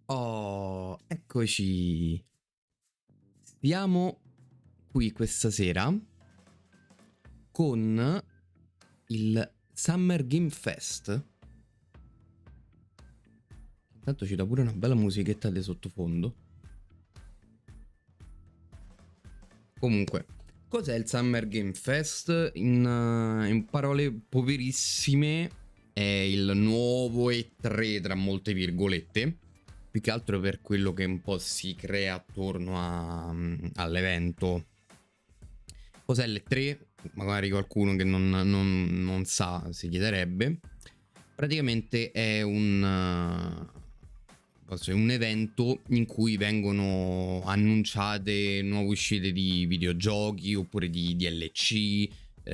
Oh, eccoci. Siamo qui questa sera con il Summer Game Fest. Intanto ci dà pure una bella musichetta di sottofondo. Comunque, cos'è il Summer Game Fest? In parole poverissime, è il nuovo E3 tra molte virgolette. Più che altro per quello che un po' si crea attorno all'evento. Cos'è l'E3? Magari qualcuno che non sa si chiederebbe. Praticamente è un evento in cui vengono annunciate nuove uscite di videogiochi oppure di DLC,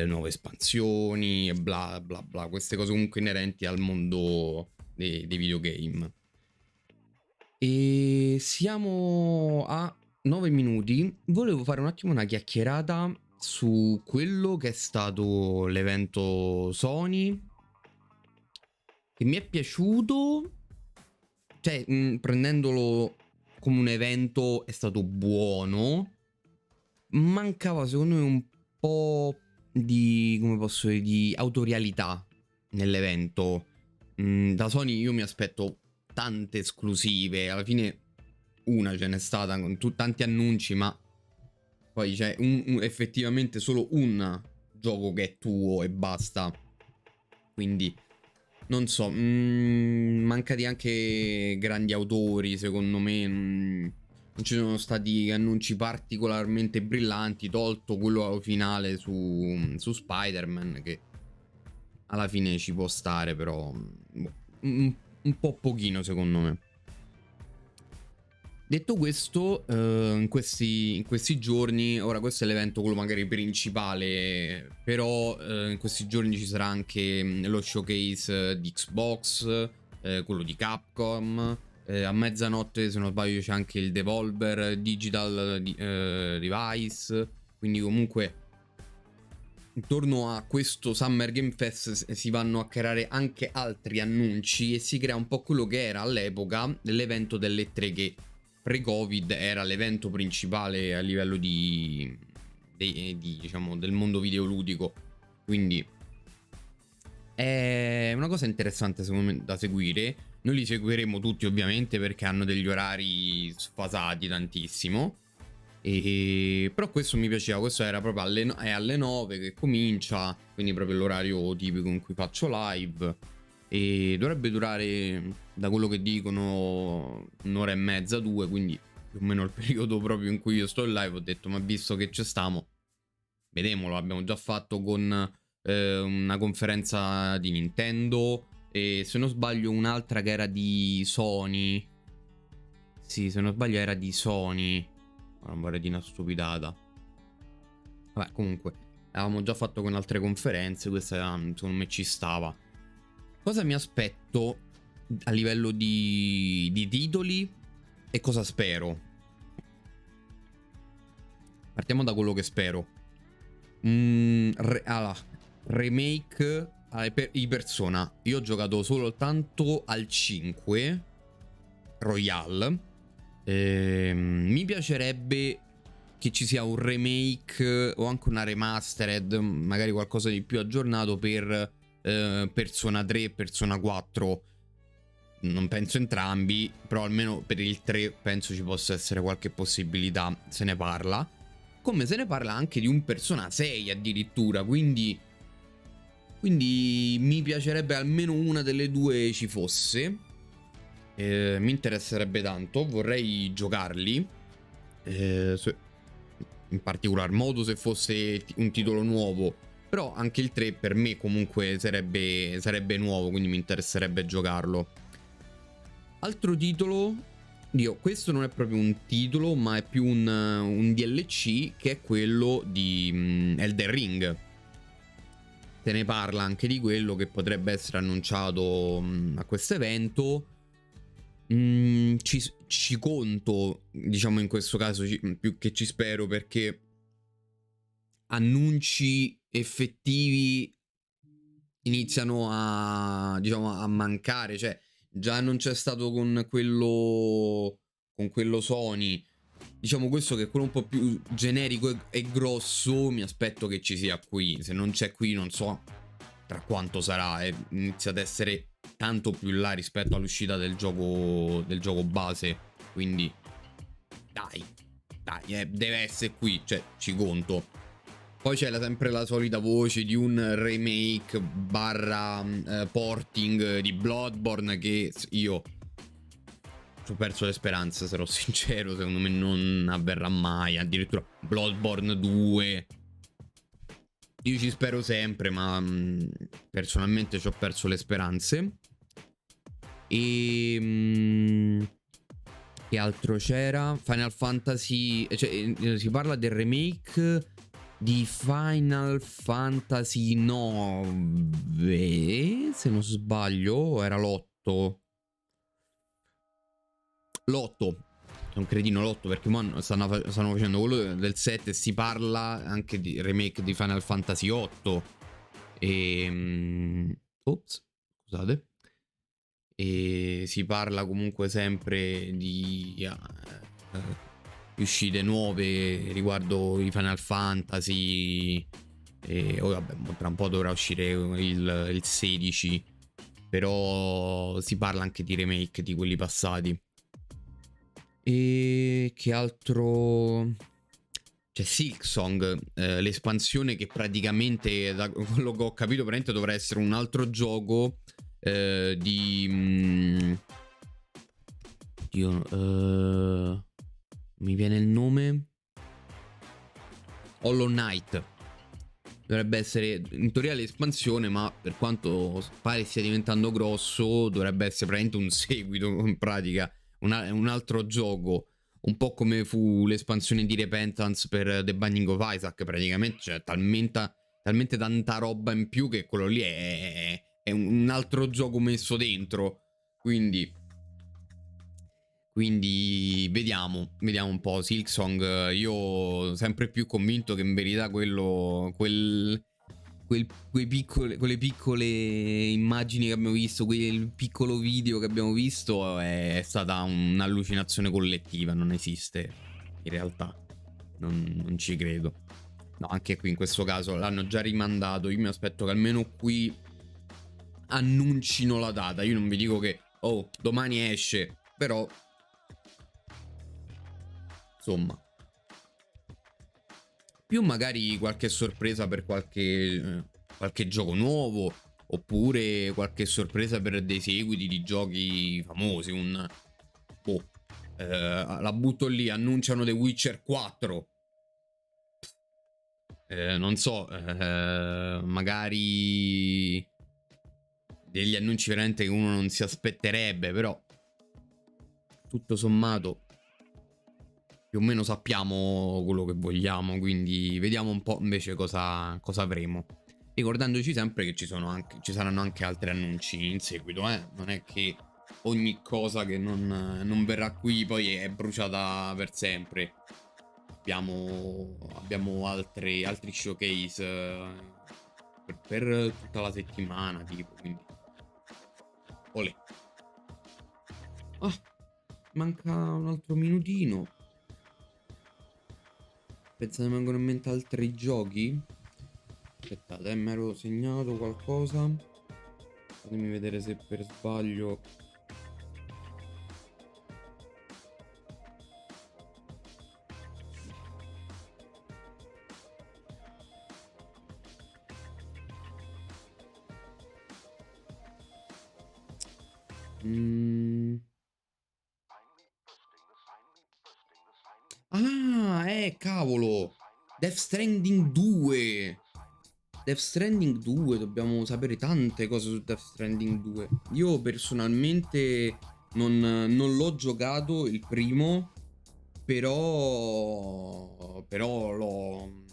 nuove espansioni e bla bla bla. Queste cose comunque inerenti al mondo dei videogame. E siamo a 9 minuti. Volevo fare un attimo una chiacchierata su quello che è stato l'evento Sony, che mi è piaciuto. Cioè, prendendolo come un evento è stato buono. Mancava secondo me un po' di, come posso dire, di autorialità nell'evento. Da Sony io mi aspetto tante esclusive. Alla fine una ce n'è stata con tanti annunci, ma poi c'è effettivamente solo un gioco che è tuo e basta. Quindi non so, mancati anche grandi autori, secondo me. Non ci sono stati annunci particolarmente brillanti, tolto quello finale su Spider-Man, che alla fine ci può stare, però un po' pochino, secondo me. Detto questo, in questi giorni, ora questo è l'evento quello magari principale, però in questi giorni ci sarà anche lo showcase di Xbox, quello di Capcom, a mezzanotte se non sbaglio c'è anche il Devolver Digital Device, quindi comunque intorno a questo Summer Game Fest si vanno a creare anche altri annunci e si crea un po' quello che era all'epoca l'evento delle 3 che pre-Covid era l'evento principale a livello diciamo, del mondo videoludico. Quindi è una cosa interessante secondo me da seguire. Noi li seguiremo tutti ovviamente perché hanno degli orari sfasati tantissimo. Però questo mi piaceva, questo era proprio è alle 9 che comincia, quindi proprio l'orario tipico in cui faccio live. E dovrebbe durare, da quello che dicono, un'ora e mezza, due, quindi più o meno il periodo proprio in cui io sto in live. Ho detto, ma visto che ci stiamo, vediamolo. Abbiamo già fatto con una conferenza di Nintendo e se non sbaglio un'altra che era di Sony. Sì, se non sbaglio era di Sony. Non vorrei dire una stupidata. Vabbè, comunque, avevamo già fatto con altre conferenze, questa secondo me ci stava. Cosa mi aspetto a livello di titoli e cosa spero? Partiamo da quello che spero. Allora, remake i Persona. Io ho giocato soltanto al 5 Royal. Mi piacerebbe che ci sia un remake o anche una remastered, magari qualcosa di più aggiornato per Persona 3 e Persona 4. Non penso entrambi, però almeno per il 3 penso ci possa essere qualche possibilità, se ne parla. Come se ne parla anche di un Persona 6 addirittura, quindi mi piacerebbe almeno una delle due ci fosse. Mi interesserebbe tanto, vorrei giocarli. In particolar modo se fosse un titolo nuovo. Però anche il 3 per me comunque sarebbe nuovo, quindi mi interesserebbe giocarlo. Altro titolo, questo non è proprio un titolo, ma è più un DLC, che è quello di Elden Ring. Se ne parla anche di quello che potrebbe essere annunciato a questo evento. Ci conto, diciamo in questo caso, più che ci spero, perché annunci effettivi iniziano a, diciamo, a mancare. Cioè, già non c'è stato con quello Sony. Diciamo questo che è quello un po' più generico e grosso, mi aspetto che ci sia qui. Se non c'è qui non so tra quanto sarà, inizia ad essere tanto più in là rispetto all'uscita del gioco base. Quindi dai, deve essere qui, cioè ci conto. Poi c'è sempre la solita voce di un remake barra porting di Bloodborne che io ci ho perso le speranze, sarò sincero, secondo me non avverrà mai. Addirittura Bloodborne 2. Io ci spero sempre, ma personalmente ci ho perso le speranze. E che altro c'era? Final Fantasy, cioè si parla del remake di Final Fantasy 9, se non sbaglio, o era l'8? L'8. È un cretino l'8 perché stanno facendo quello del 7 e si parla anche di remake di Final Fantasy 8. Ops, scusate. E si parla comunque sempre di uscite nuove riguardo i Final Fantasy. E vabbè, tra un po' dovrà uscire il 16. Però si parla anche di remake di quelli passati. E che altro? C'è Silksong, l'espansione che praticamente, da quello che ho capito, praticamente dovrà essere un altro gioco mi viene il nome. Hollow Knight. Dovrebbe essere in teoria l'espansione, ma per quanto pare stia diventando grosso, dovrebbe essere praticamente un seguito, in pratica, un altro gioco. Un po' come fu l'espansione di Repentance per The Binding of Isaac, praticamente c'è talmente tanta roba in più che quello lì è un altro gioco messo dentro. Quindi vediamo un po'. Silksong, io sempre più convinto che in verità quelle piccole immagini che abbiamo visto, quel piccolo video che abbiamo visto è stata un'allucinazione collettiva, non esiste in realtà, non ci credo. No, anche qui in questo caso l'hanno già rimandato, io mi aspetto che almeno qui annuncino la data. Io non vi dico che domani esce, però insomma, più magari qualche sorpresa per qualche gioco nuovo, oppure qualche sorpresa per dei seguiti di giochi famosi. La butto lì, annunciano The Witcher 4. Non so, magari degli annunci veramente che uno non si aspetterebbe, però tutto sommato più o meno sappiamo quello che vogliamo, quindi vediamo un po' invece cosa avremo. Ricordandoci sempre che ci saranno anche altri annunci in seguito, non è che ogni cosa che non verrà qui poi è bruciata per sempre. Abbiamo altri showcase per tutta la settimana, tipo, quindi olè. Manca un altro minutino. Pensate, mi vengono in mente altri giochi. Aspettate, mi ero segnato qualcosa. Fatemi vedere se per sbaglio. Cavolo. Death Stranding 2. Death Stranding 2, dobbiamo sapere tante cose su Death Stranding 2. Io personalmente non l'ho giocato il primo, però l'ho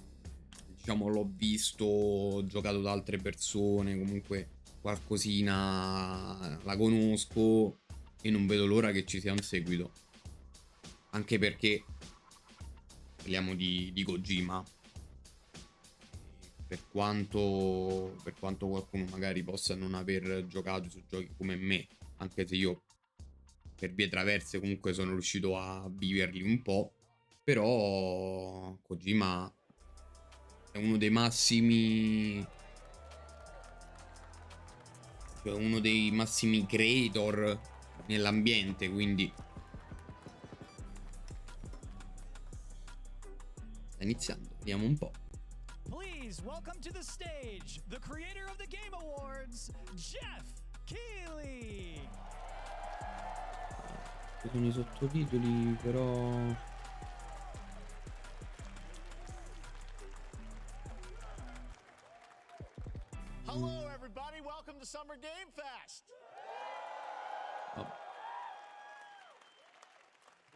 visto, giocato da altre persone, comunque qualcosina la conosco e non vedo l'ora che ci sia un seguito. Anche perché parliamo di Kojima. Per quanto qualcuno magari possa non aver giocato su giochi come me, anche se io per vie traverse comunque sono riuscito a viverli un po', però Kojima è uno dei massimi, cioè uno dei massimi creator nell'ambiente, quindi sta iniziando, vediamo un po'. Please welcome to the stage the creator of the Game Awards, Jeff Keighley. Ci sono i sottotitoli, però Hello everybody, welcome to Summer Game Fest. oh,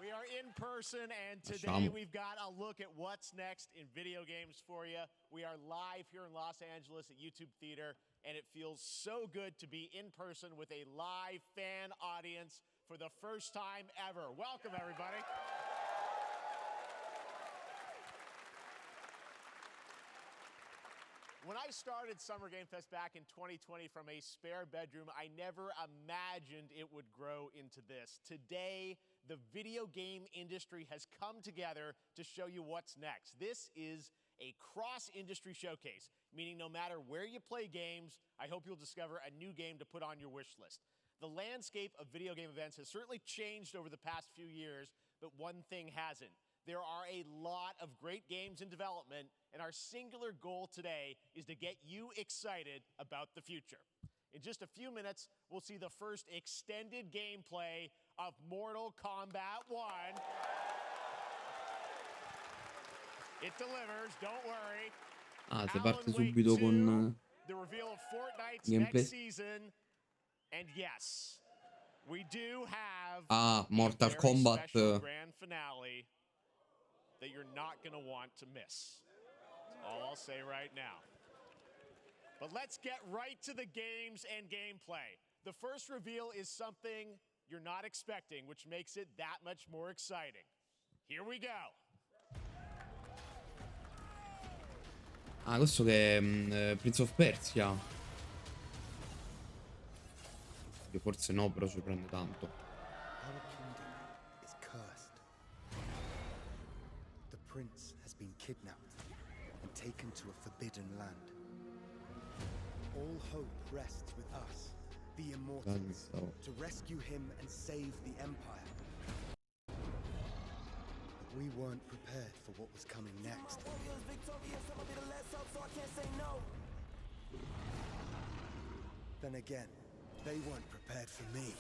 We are in person and today Lasciamo. we've got a look at what's next in video games for you. We are live here in Los Angeles at YouTube Theater and it feels so good to be in person with a live fan audience for the first time ever. Welcome everybody. When I started Summer Game Fest back in 2020 from a spare bedroom, I never imagined it would grow into this. Today, the video game industry has come together to show you what's next. This is a cross-industry showcase, meaning no matter where you play games, I hope you'll discover a new game to put on your wish list. The landscape of video game events has certainly changed over the past few years, but one thing hasn't. There are a lot of great games in development, and our singular goal today is to get you excited about the future. In just a few minutes, we'll see the first extended gameplay of Mortal Kombat 1. It delivers, don't worry. Ah, se Alan parte Wake subito 2, con the reveal of Fortnite's gameplay. next season, and yes, we do have Ah, a Mortal very Kombat. special grand finale that you're not going to want to miss. That's all I'll say right now. But let's get right to the games and gameplay. The first reveal is something you're not expecting, which makes it that much more exciting. Here we go. Ah, questo che è Prince of Persia. Forse no, però ci prende tanto. Our kingdom is cursed. The prince has been kidnapped and taken to a forbidden land. All hope rests with us, the immortals, to rescue him and save the empire. But we weren't prepared for what was coming next. Then again, they weren't prepared for me.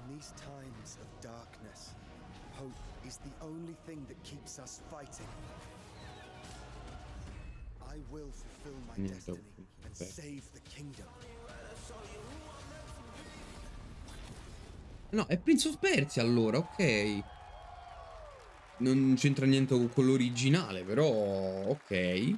In these times of darkness, hope is the only thing that keeps us fighting. I will fulfill my destiny and save the kingdom. No, è Prince of Persia allora, ok. Non c'entra niente con quello originale, però ok.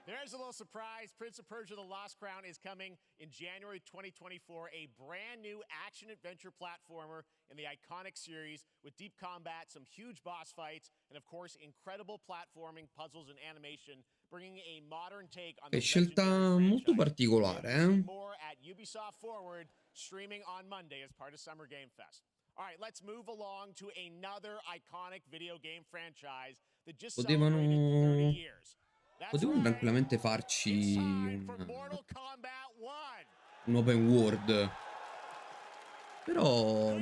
There's a little surprise. Prince of Persia: The Lost Crown is coming in January 2024, a brand new action-adventure platformer in the iconic series with deep combat, some huge boss fights, and of course, incredible platforming, puzzles, and animation, bringing a modern take on the Scelta legendary molto franchise. particolare, We'll see more at Ubisoft Forward, streaming on Monday as part of Summer Game Fest. All right, let's move along to another iconic video game franchise that just celebrated 30 years. Potevano tranquillamente farci un open world. Però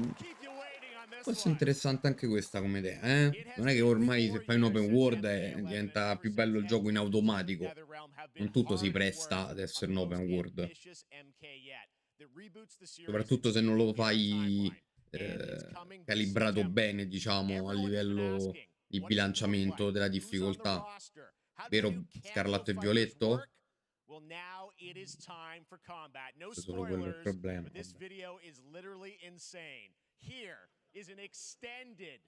Può essere interessante anche questa come idea, eh? Non è che ormai se fai un open world diventa più bello il gioco in automatico. Non tutto si presta ad essere un open world. Soprattutto se non lo fai calibrato bene, diciamo, a livello di bilanciamento della difficoltà. Vero Scarlatto e Violetto? Well, now it is time for combat. No È solo quello il spoilers, problema, but this vabbè. video is literally insane. Here is an extended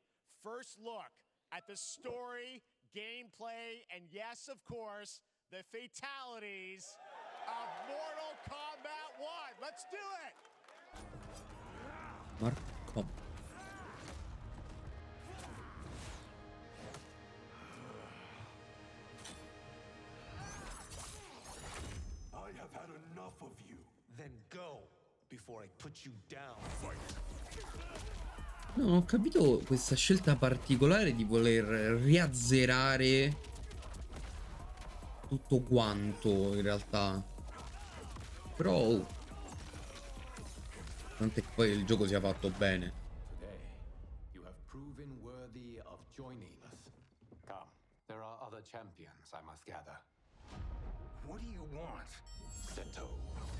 first look at the story, gameplay, and yes, of course, the fatalities of Mortal Kombat 1. Let's do it! Marco. I have had enough of you. Then go before I put you down. No, non ho capito questa scelta particolare di voler riazzerare tutto quanto, in realtà. Però tant'è che poi il gioco sia fatto bene. Today, you have proven worthy of joining us. Come, there are other champions, I must gather. What do you want? Sento.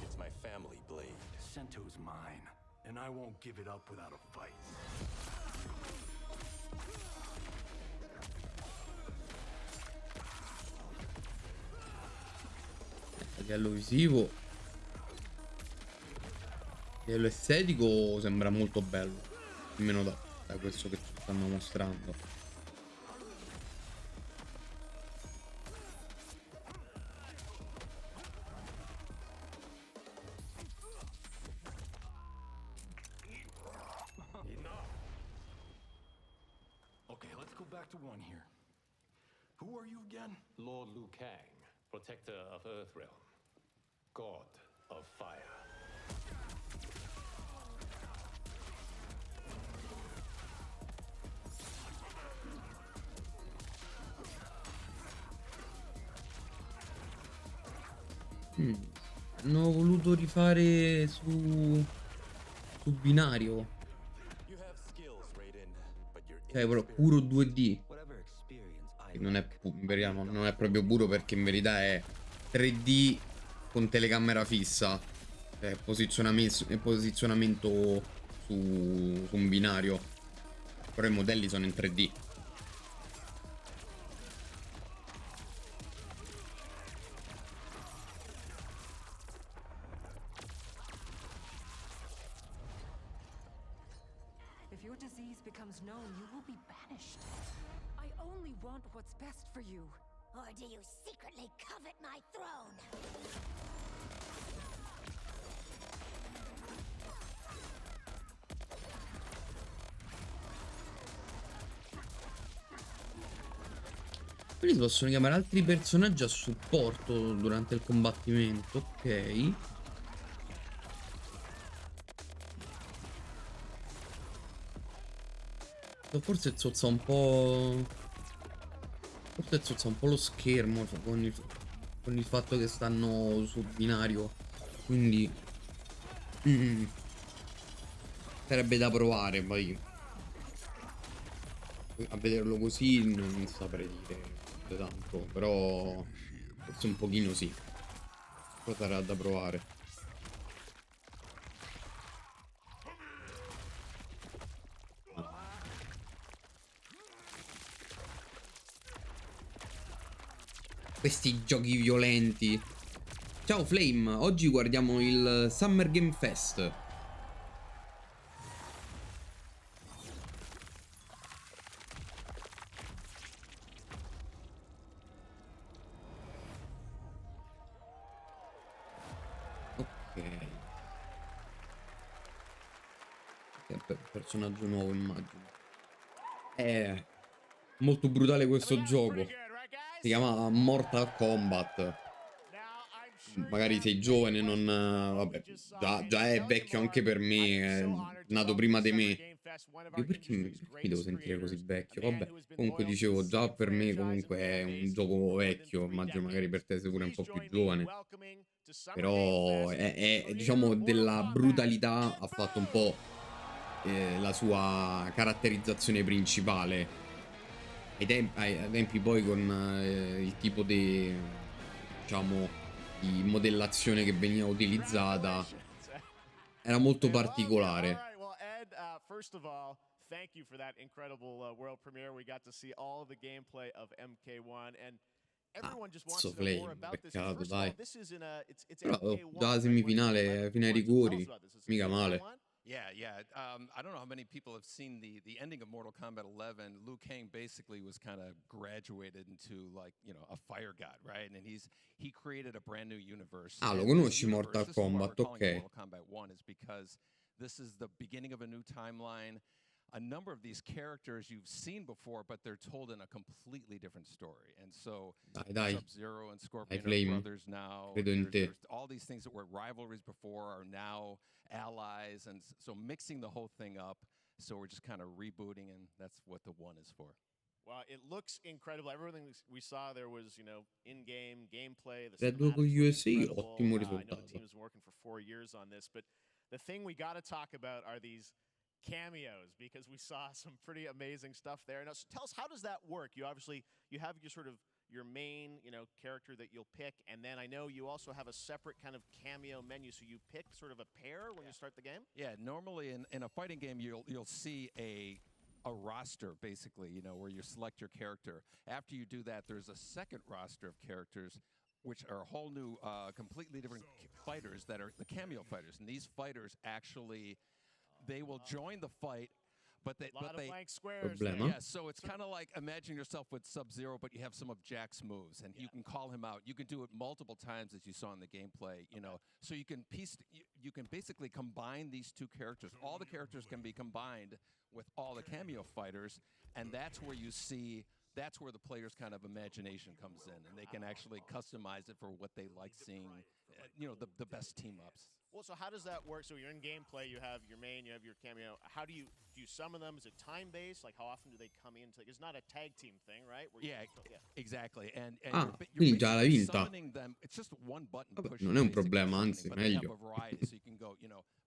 It's my family blade. Sento's mine, and I won't give it up without a fight. A livello visivo, a livello estetico sembra molto bello. Almeno da questo che ci stanno mostrando. Okay, let's go back to one here. Who are you again? Lord Liu Kang, protector of Earthrealm, god of fire. Hanno voluto rifare su binario. You have skills, Raiden, but you're Cioè, però puro 2D. Whatever experience I Che non è, in verità non è proprio puro, perché in verità è 3D con telecamera fissa. Cioè, posizionamento su un binario. Però i modelli sono in 3D. If your disease becomes known, you will be banished. I only want what's best for you. Or do you secretly covet my throne? Quindi si possono chiamare altri personaggi a supporto durante il combattimento. Ok. Forse zozza un po'. Forse zozza un po' lo schermo con il fatto che stanno sul binario. Quindi sarebbe da provare. Poi a vederlo così non saprei dire tanto. Però forse un pochino sì. Però sarà da provare. Questi giochi violenti. Ciao Flame, oggi guardiamo il Summer Game Fest. Ok. Personaggio nuovo, immagino. È molto brutale questo gioco. Si chiama Mortal Kombat. Magari sei giovane, non. Vabbè, già è vecchio anche per me. È nato prima di me. Io perché mi devo sentire così vecchio? Vabbè, comunque dicevo, già per me comunque è un gioco vecchio. Immagino magari per te sei pure un po' più giovane. Però diciamo della brutalità ha fatto un po'. la sua caratterizzazione principale. Ai tempi poi con il tipo di, diciamo, di modellazione che veniva utilizzata era molto They love you. All particolare. right. Well, Ed, first of all, thank you for that incredible world premiere. We got to see all of the gameplay of MK1, and everyone just wants Cazzo, to know more Flame, about this. 'Cause peccato, first of all, dai. this is in a it's Però oh, già MK1, la right? What's the semifinale, fine ai timeline? So tell us rigori, about this. It's a mica clear male. timeline? Yeah. I don't know how many people have seen the ending of Mortal Kombat 11. Liu Kang basically was kind of graduated into, like, a fire god, right? And he created a brand new universe. Ah, lo And this conosci universe, Mortal this is why we're Kombat, calling it ok. Mortal Kombat 1, is because this is the beginning of a new timeline. A number of these characters you've seen before, but they're told in a completely different story. And so Dai, Sub-Zero and dai, Scorpion are Flame, brothers now. credo in te. There's all these things that were rivalries before are now allies, and so mixing the whole thing up. So we're just kind of rebooting, and that's what the 1 is for. Well, it looks incredible. Everything we saw there was, in-game gameplay. The Red Bull con cinematics gli look USA, incredible. ottimo I know the risultato. team has been working for 4 years on this, but the thing we got to talk about are these cameos, because we saw some pretty amazing stuff there. Now, so tell us, how does that work? You have your sort of your main, character that you'll pick, and then I know you also have a separate kind of cameo menu. So you pick sort of a pair when you start the game. Yeah, normally in a fighting game, you'll see a roster, basically, where you select your character. After you do that, there's a second roster of characters, which are a whole new, completely different fighters that are the cameo fighters. And these fighters actually, they will join the fight, but they blank squares. Problema. yeah, so it's kind of like, imagine yourself with Sub-Zero, but you have some of Jack's moves, and you can call him out. You can do it multiple times, as you saw in the gameplay, So you can you can basically combine these two characters. All the characters can be combined with all the cameo fighters, and that's where that's where the player's kind of imagination comes in, and they can actually customize it for what they like seeing, the best team-ups. Well, so how does that work? So you're in gameplay, you have your main, you have your cameo. How do you summon them? Is it time-based? Like, how often do they come in? It's not a tag team thing, right? Where Yeah, exactly. And Ah, you're quindi già l'hai basically vinta. summoning them. It's just one button Vabbè, push. non è un basically problema, summoning, anzi, but they have meglio. a variety, so you can go,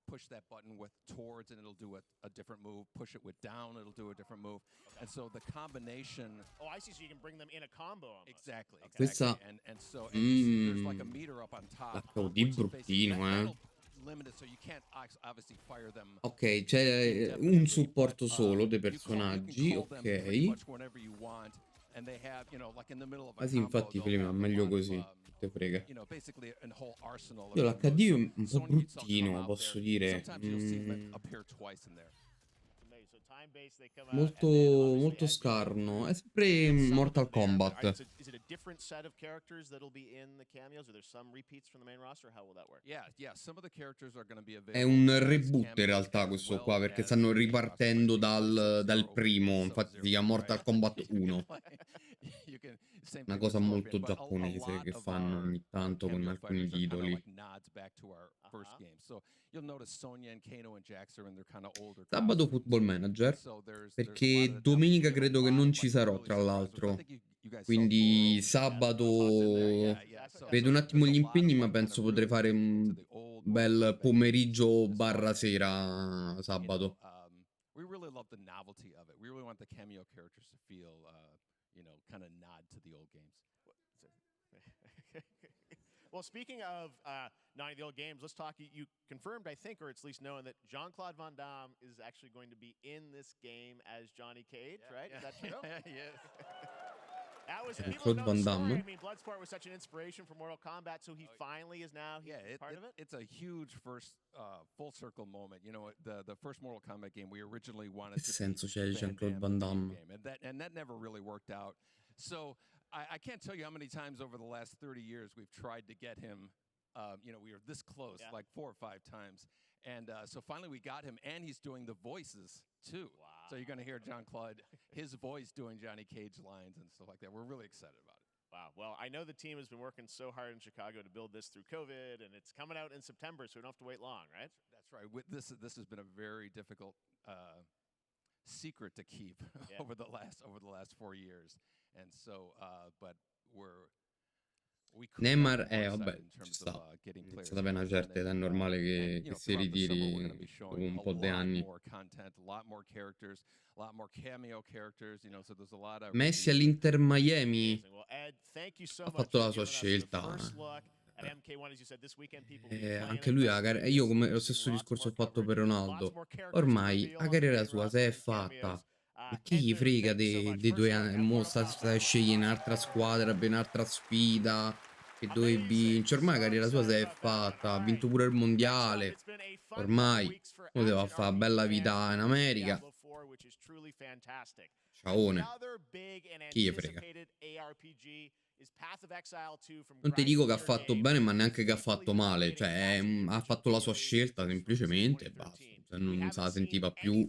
push that button with towards, and it'll do a different move. Push it with down, it'll do a different move. And so the combination. Oh, I see. So you can bring them in a combo. Almost. Exactly. Questa- And so there's like a Mm. meter up on top. L'HUD which is basically- bruttino, that'll limited, so you can't obviously fire them. Ok, c'è un supporto solo dei personaggi, ok. Ah sì, infatti Flame è meglio così, te frega. Io l'HD è un po' bruttino, posso dire. Molto scarno. È sempre Mortal Kombat. Is it a different set of characters that'll be in the cameos? Are there some repeats from the main roster? How will that work? Yeah, some of the characters are going to be available. È un reboot in realtà questo qua, perché stanno ripartendo dal primo, infatti si chiama Mortal Kombat 1. Una cosa molto giapponese che fanno ogni tanto con alcuni titoli. Sabato Football Manager, perché domenica credo che non ci sarò, tra l'altro. Quindi sabato vedo un attimo gli impegni, ma penso potrei fare un bel pomeriggio barra sera sabato. We really love the novelty of it. We really want the cameo characters to feel, kind of nod to the old games. Well, speaking of not the old games, let's talk. You confirmed, I think, or it's at least known, that Jean-Claude Van Damme is actually going to be in this game as Johnny Cage, right? Is that true? Yes. That was Jean-Claude Van Damme. I mean, Bloodsport was such an inspiration for Mortal Kombat, so he finally is now part of it. It's a huge first full circle moment. The first Mortal Kombat game we originally wanted Che to senso be c'è Jean-Claude Van Damme? and that never really worked out. So I can't tell you how many times over the last 30 years we've tried to get him. We were this close, like 4 or 5 times. And so finally we got him, and he's doing the voices too. Wow. So you're going to hear Jean-Claude, his voice doing Johnny Cage lines and stuff like that. We're really excited about it. Wow. Well, I know the team has been working so hard in Chicago to build this through COVID, and it's coming out in September, so we don't have to wait long, right? That's right. This has been a very difficult secret to keep over the last 4 years, and so but we're Neymar, vabbè, ci sta. Iniziata per una certa età, è normale che si ritiri dopo un po' di anni. Messi all'Inter Miami ha fatto la sua scelta. Anche lui io come lo stesso discorso ho fatto per Ronaldo. Ormai la carriera sua se è fatta. Ma chi gli frega dei 2 anni? Mo sta scegliendo un'altra squadra per un'altra sfida. Che dove vince. Ormai la carriera sua si è fatta. Ha vinto pure il mondiale. Ormai poteva fare bella vita in America. Ciaone. Chi gli frega? Non ti dico che ha fatto bene, ma neanche che ha fatto male. Cioè, ha fatto la sua scelta semplicemente e basta. Se non se la sentiva più,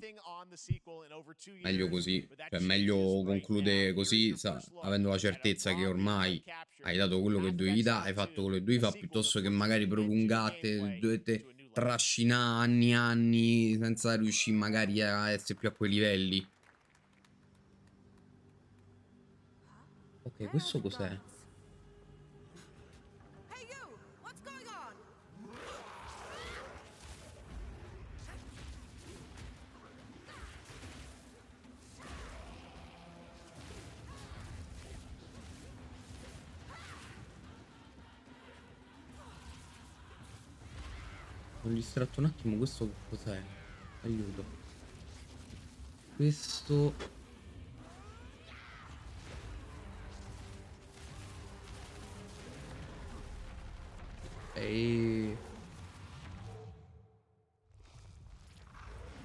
meglio così. Cioè, meglio concludere così, avendo la certezza che ormai hai dato quello che dovevi dare, hai fatto quello che dovevi fare, piuttosto che magari prolungate, dovete trascinare anni e anni senza riuscire magari a essere più a quei livelli. Ok, questo cos'è? Sono distratto un attimo, questo che cos'è? Aiuto. Questo...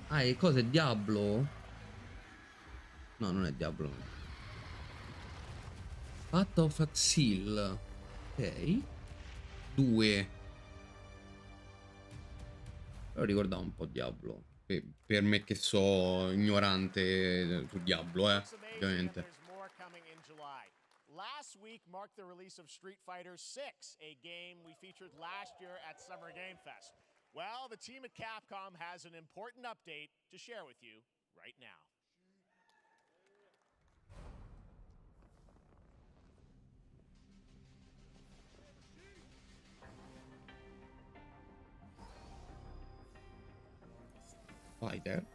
Ah, e cosa è Diablo? No, non è Diablo. Path of Exile. Ok. 2. Però ricordavo un po' Diablo. Per me che so ignorante su Diablo, ovviamente. Last week marked the release of Street Fighter 6, a game we featured last year at Summer Game Fest. Well, the team at Capcom has an important update to share with you right now. Fighter.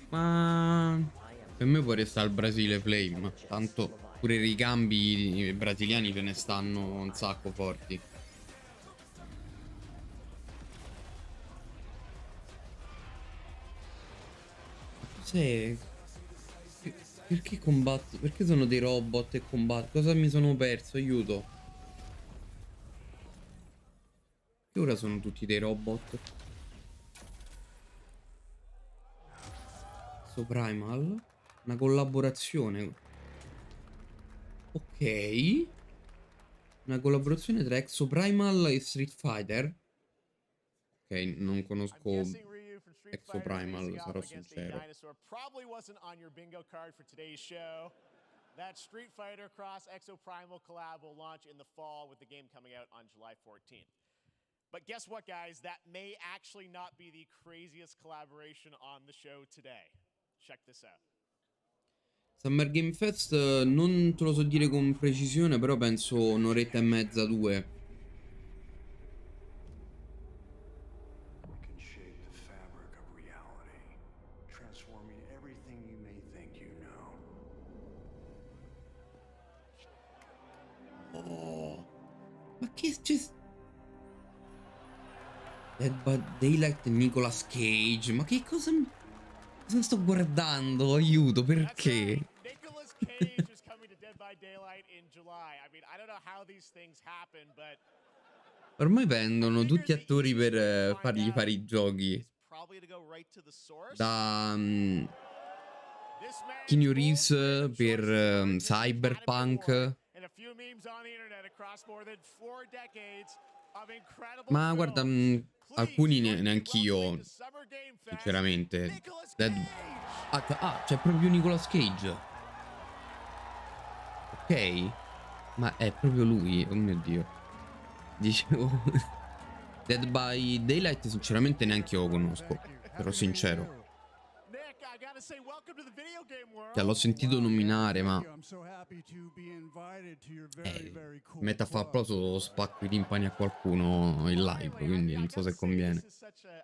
Ma per me può restare il Brasile Flame. Tanto pure i ricambi brasiliani ce ne stanno un sacco forti. Cos'è? Perché combatto? Perché sono dei robot e combatto? Cosa mi sono perso? Aiuto. Che ora sono tutti dei robot? Primal. Una collaborazione. Ok. Una collaborazione tra Exoprimal e Street Fighter. Ok, non conosco Exoprimal, sarò sincero. That Street Fighter Cross Exoprimal collab will launch in the fall with the game coming out on July 14th. But guess what, guys? That may actually not be the craziest collaboration on the show today. Check this out. Summer Game Fest non te lo so dire con precisione, però penso un'oretta e mezza, 2. Oh, ma che c'è? Dead by Daylight e Nicolas Cage. Ma che cosa sto guardando? Aiuto, perché? Nicolas Cage is coming to Dead by Daylight in July. I mean, I don't know how these things happen, but Ormai vendono tutti attori per fargli fare i giochi. Da Keanu Reeves per Cyberpunk. Ma guarda, alcuni neanch'io, sinceramente. C'è proprio Nicolas Cage. Ok. Ma è proprio lui, oh mio Dio. Dicevo Dead by Daylight sinceramente neanche io lo conosco, sarò sincero. I gotta say, welcome to the video game world. Cioè, l'ho sentito nominare, ma I'm so happy to be invited to your very, very cool metta a fa club. applauso spacco i timpani a qualcuno in live, quindi non so se conviene.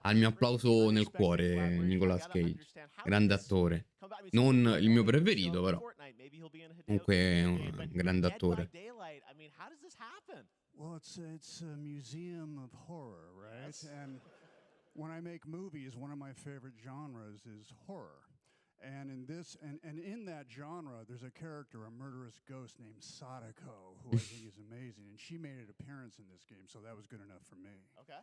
Ha il mio applauso nel cuore, Nicolas Cage. Grande attore. Non il mio preferito, però. Comunque è un grande attore. Well, it's a museum of horror, right? Yes. And when I make movies, one of my favorite genres is horror. And in this, and in that genre, there's a character, a murderous ghost named Sadako, who I think is amazing. And she made an appearance in this game, so that was good enough for me. Okay.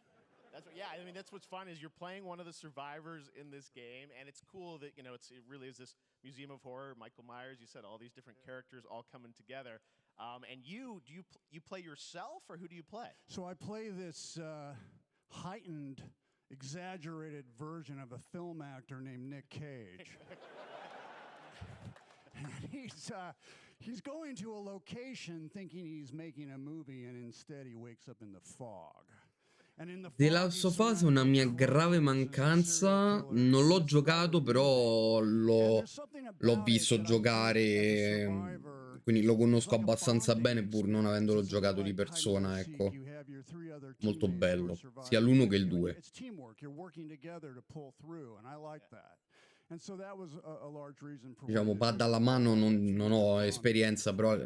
That's what, yeah, I mean, that's what's fun is you're playing one of the survivors in this game, and it's cool that, you know, it really is this museum of horror. Michael Myers, you said all these different characters all coming together. And you play yourself, or who do you play? So I play this heightened, exaggerated version of a film actor named Nick Cage. And he's going to a location thinking he's making a movie, and instead he wakes up in the fog. The Last of Us è una mia grave mancanza. Non l'ho giocato, però l'ho visto giocare. Quindi lo conosco abbastanza bene, pur non avendolo giocato di persona, ecco. Molto bello, sia l'1 che il 2. Diciamo, pad alla mano non ho esperienza, però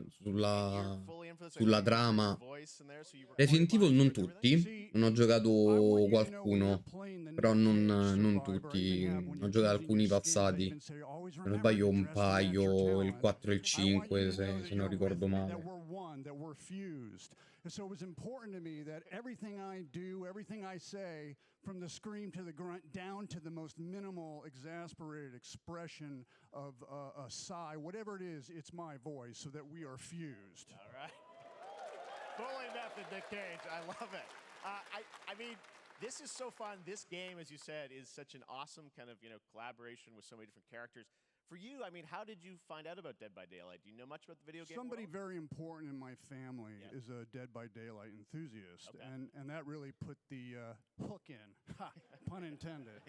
sulla trama. Resident Evil non tutti, non ho giocato qualcuno, però non tutti, ho giocato alcuni passati. Se non sbaglio un paio, il 4 e il 5, se non ricordo male. And so it was important to me that everything I do, everything I say, from the scream to the grunt, down to the most minimal, exasperated expression of a sigh, whatever it is, it's my voice, so that we are fused. All right. Fully method, Nick Cage. I love it. I mean, this is so fun. This game, as you said, is such an awesome kind of, you know, collaboration with so many different characters. For you, I mean, how did you find out about Dead by Daylight? Do you know much about the video game Somebody world? very important in my family is a Dead by Daylight enthusiast, Okay. and that really put the hook in, ha, pun intended.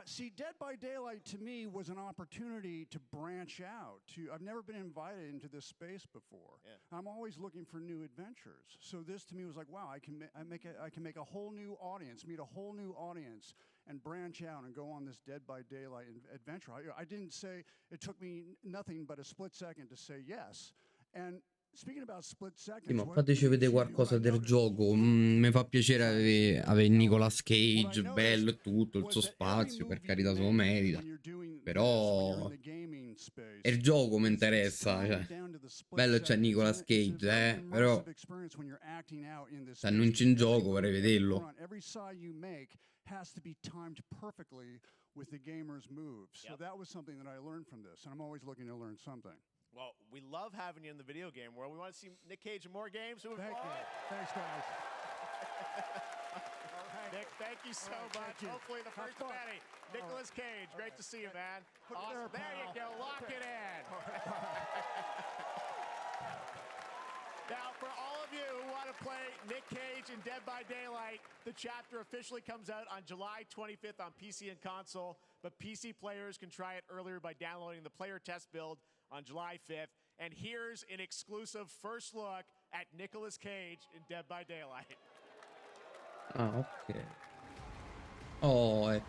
See, Dead by Daylight to me was an opportunity to branch out. I've never been invited into this space before. Yeah. I'm always looking for new adventures. So this to me was like, wow, I can make a whole new audience, meet a whole new audience, and branch out and go on this Dead by Daylight adventure. I didn't say, it took me nothing but a split second to say yes. And speaking about split seconds, Sì, ma fateci vedere qualcosa del gioco. Mi fa piacere avere Nicolas Cage, bello e tutto, il suo spazio, per carità se lo merita. Però è il gioco mi interessa, cioè. Bello c'è Nicolas Cage, però se annunci in gioco vorrei vederlo. has to be timed perfectly with the gamer's moves. So that was something that I learned from this, and I'm always looking to learn something. Well, we love having you in the video game world. We want to see Nick Cage in more games. Thank you. Thanks, guys. Nick, thank you so much. Hopefully the first penny. Nicolas Cage, great to see you, man. Awesome. There you go. Lock it in. Now, for all of you who want to play Nick Cage in Dead by Daylight, the chapter officially comes out on July 25th on PC and console, but PC players can try it earlier by downloading the player test build on July 5th. And here's an exclusive first look at Nicolas Cage in Dead by Daylight. Ah, ok. Oh,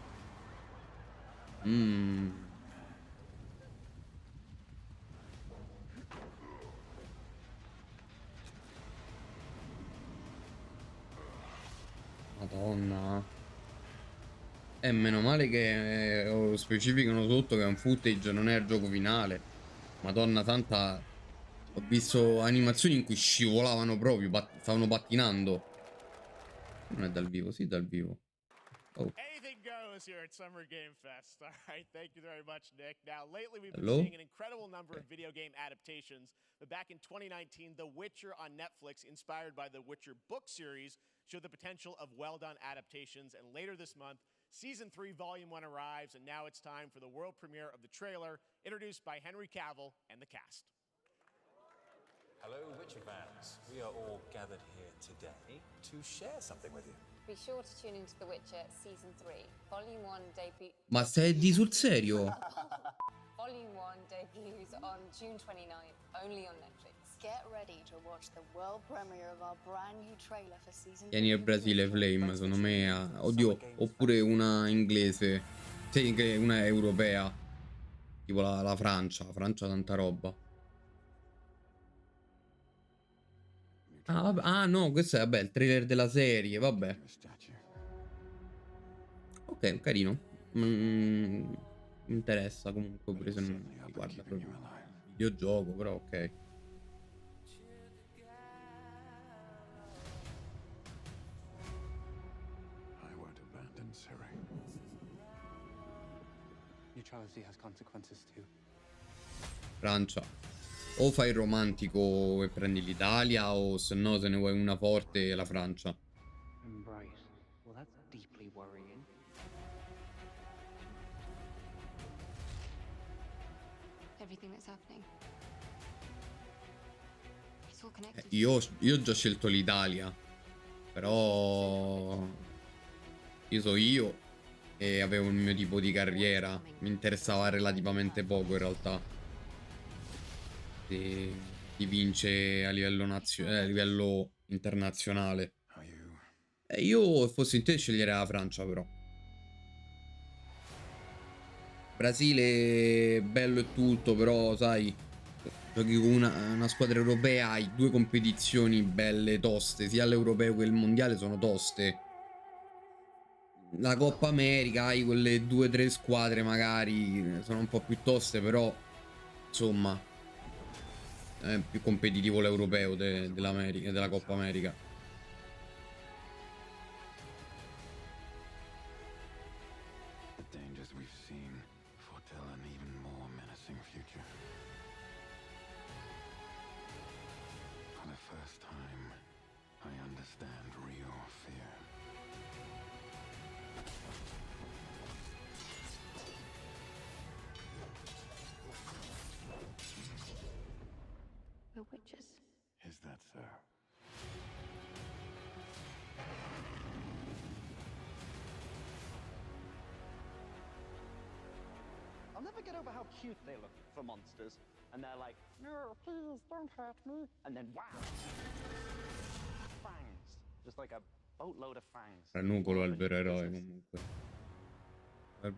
Madonna. Meno male che specificano sotto che è un footage, non è il gioco finale. Madonna santa. Ho visto animazioni in cui scivolavano proprio, stavano pattinando. Non è dal vivo, sì, dal vivo. Oh. Anything goes here at Summer Game Fest. All right, thank you very much, Nick. Now, lately we've been Hello? seeing an incredible number of video game adaptations. But back in 2019, The Witcher on Netflix, inspired by the Witcher book series, showed the potential of well-done adaptations. And later this month, Season 3, Volume 1 arrives, and now it's time for the world premiere of the trailer, introduced by Henry Cavill and the cast. Hello, Witcher fans. We are all gathered here today to share something with you. Be sure to tune into The Witcher Season 3. Volume 1 debut... Ma stai di sul serio? Volume 1 debuts on June 29th, only on Netflix. Get ready to watch the world premiere of our brand new trailer for season 3. Tieni il Brasile Flame, secondo me. Oddio, oppure una inglese. Sì, una europea. Tipo la Francia. La Francia tanta roba. Ah, vabbè. Ah, no, questo è, vabbè, il trailer della serie, vabbè. Ok, carino. Mi interessa comunque, pure se non mi riguarda proprio il videogioco, però ok. Francia. O fai il romantico e prendi l'Italia, o se no, se ne vuoi una forte, la Francia. Right. Well, that's deeply worrying. Everything that's happening. It's all connected. Io ho già scelto l'Italia, però io so io e avevo il mio tipo di carriera. Mi interessava relativamente poco in realtà. Di vince a livello, a livello internazionale. E io, fossi in te, sceglierei la Francia, però. Brasile, bello e tutto, però, sai, giochi con una squadra europea, hai due competizioni belle, toste, sia l'europeo che il mondiale sono toste. La Coppa America, hai quelle 2 o 3 squadre, magari, sono un po' più toste, però, insomma... È più competitivo l'europeo dell'America, della Coppa America. The dangers we've seen foretell an even more menacing future. For the first time, I understand real fear. We're witches. Is that so? I'll never get over how cute they look for monsters. And they're like, no, please don't hurt me. And then wow. Fangs. Just like a boatload of fangs. Ranuncolo è il vero eroe, comunque.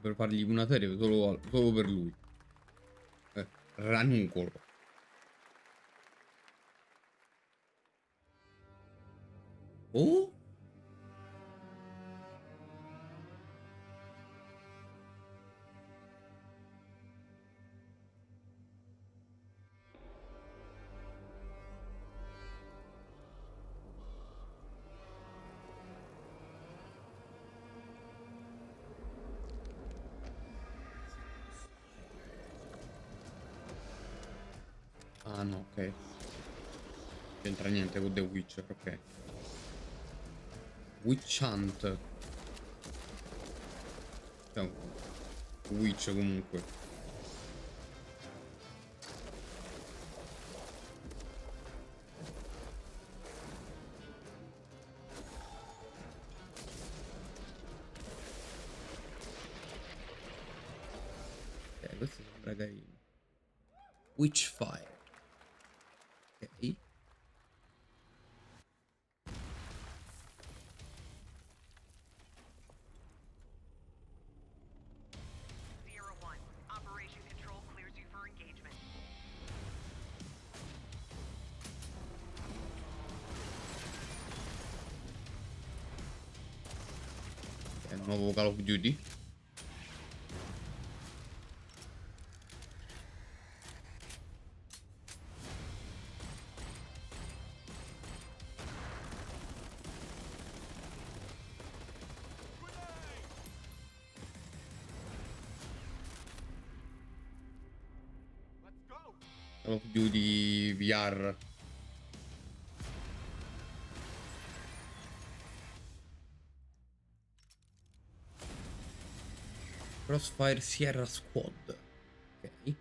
Per fargli una serie solo per lui. Ranuncolo. Oh? Ah no, ok. C'entra niente con The Witcher, ok. Witch Hunt. Cioè, Witch comunque. Questo sembra carino. Witchfire. Ok. È un nuovo Call of Duty. Call of Duty VR. Crossfire Sierra Squad. Ok.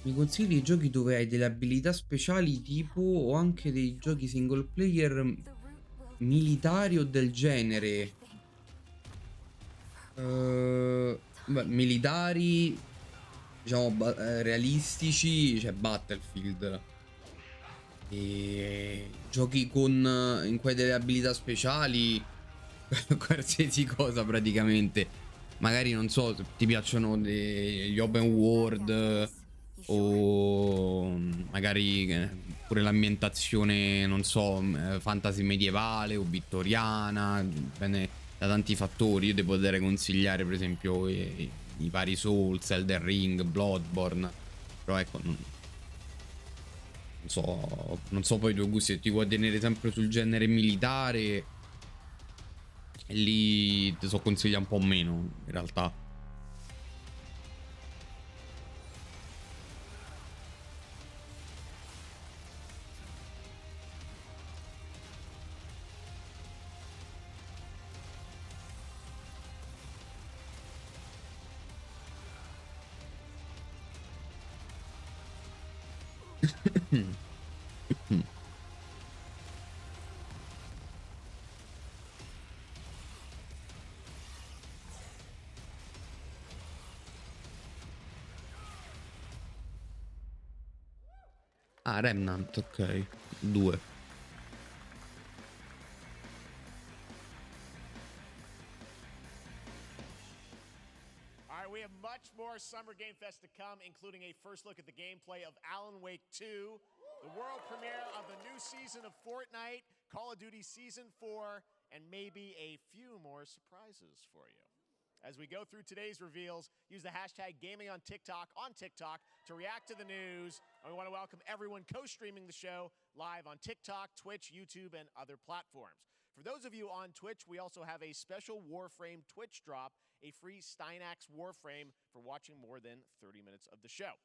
Mi consigli giochi dove hai delle abilità speciali tipo o anche dei giochi single player militari o del genere? Beh, militari, diciamo, realistici, c'è Battlefield. E giochi con in cui hai delle abilità speciali, qualsiasi cosa praticamente. Magari non so se ti piacciono gli open world o magari pure l'ambientazione, non so, fantasy medievale o vittoriana, dipende da tanti fattori. Io ti potrei consigliare per esempio i vari Souls, Elden Ring, Bloodborne, però ecco, non so poi i tuoi gusti, se ti vuoi tenere sempre sul genere militare, e lì ti so consigliare un po' meno, in realtà. Ah, Remnant, ok. 2. All right, we have much more Summer Game Fest to come, including a first look at the gameplay of Alan Wake 2, the world premiere of the new season of Fortnite, Call of Duty Season 4, and maybe a few more surprises for you. As we go through today's reveals, use the hashtag gaming on TikTok to react to the news. And we want to welcome everyone co-streaming the show live on TikTok, Twitch, YouTube, and other platforms. For those of you on Twitch, we also have a special Warframe Twitch drop, a free Steinax Warframe for watching more than 30 minutes of the show.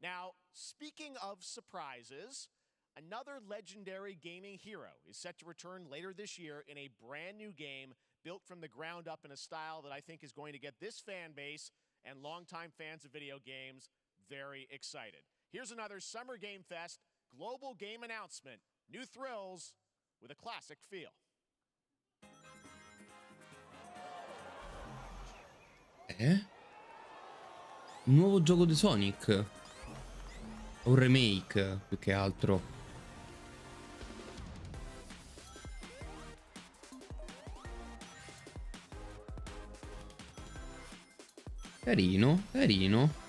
Now, speaking of surprises, another legendary gaming hero is set to return later this year in a brand new game built from the ground up in a style that I think is going to get this fan base and longtime fans of video games very excited. Here's another Summer Game Fest global game announcement. New thrills with a classic feel. Un nuovo gioco di Sonic? Un remake, più che altro. Carino, carino.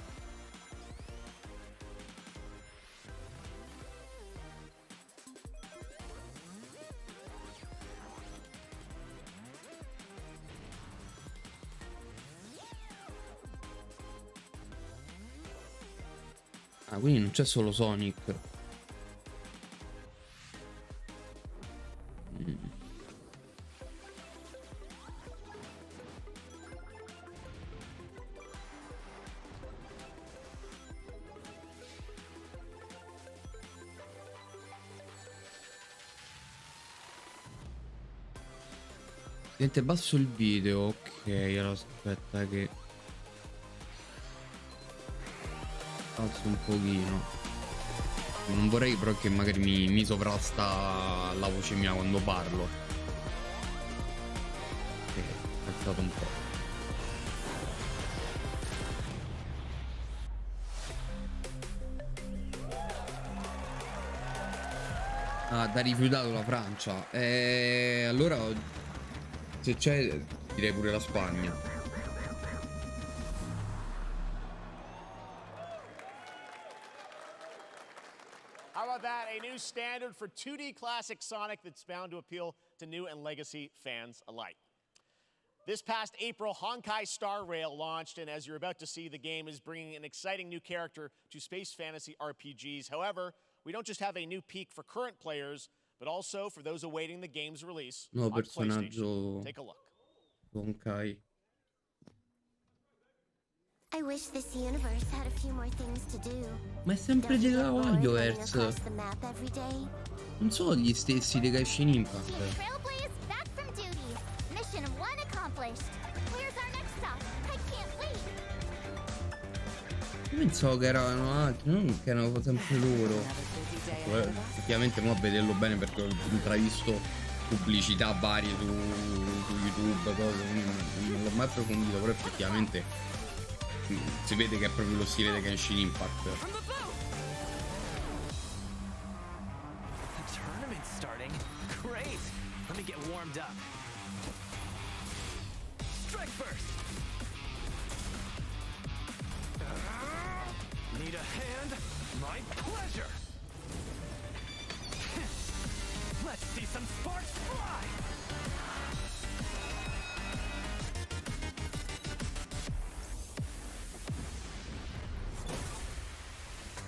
Ah, quindi non c'è solo Sonic. Niente, basso il video. Ok, allora aspetta che alzo un pochino. Non vorrei però che magari mi sovrasta la voce mia quando parlo. Ok, ho alzato un po'. Ah, da rifiutato la Francia. Allora se c'è, direi pure la Spagna. How about that? A new standard for 2D classic Sonic that's bound to appeal to new and legacy fans alike. This past April, Honkai Star Rail launched, and as you're about to see, the game is bringing an exciting new character to space fantasy RPGs. However, we don't just have a new peak for current players, but also for those awaiting the game's release Nuovo on PlayStation. personaggio Take a look. Honkai. I wish this universe had a few more things to do. Ma è sempre Don't you della get bored running Wildverse. across the map every day? Non sono gli stessi di Genshin Impact. Team Trailblaze back from duty. Mission 1 accomplished. Where's our next stop? I can't wait. pensavo che erano altri, non che erano sempre loro. Effettivamente mo a vederlo bene perché ho intravisto pubblicità varie su YouTube, cose, non l'ho mai approfondito, però effettivamente si vede che è proprio lo stile di Genshin Impact. The tournament's starting. Great. Let me get warmed up. Strike first. Need a hand? My pleasure. Let's see some sparks fly.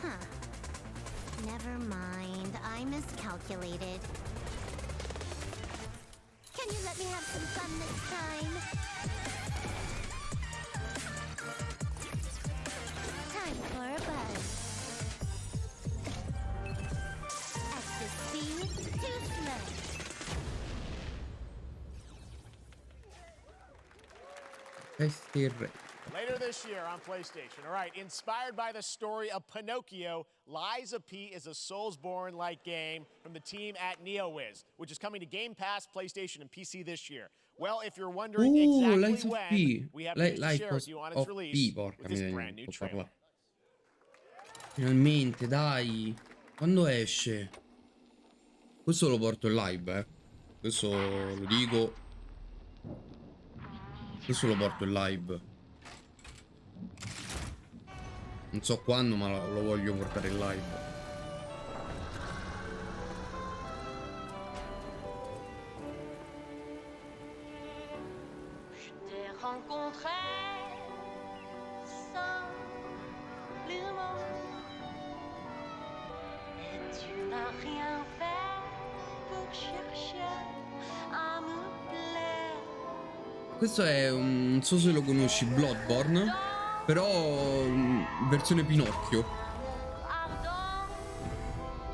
Huh. Never mind. I miscalculated. Can you let me have some fun this time? Time for a buzz. Excess speed, too slow. Later this year on PlayStation. All right, inspired by the story of Pinocchio, Lies of P is a Soulsborne-like game from the team at NeoWiz, which is coming to Game Pass, PlayStation, and PC this year. Well, if you're wondering exactly when, we have news to share with you on its release with this brand new trailer. Finalmente, dai. Quando esce? Questo lo porto in live, eh. Questo lo dico. Questo lo porto in live. Non so quando, ma lo voglio portare in live. Je t'ai rencontré simplement et tu n'as rien fait pour chercher à me plaire. Questo è un, non so se lo conosci, Bloodborne. Però versione Pinocchio.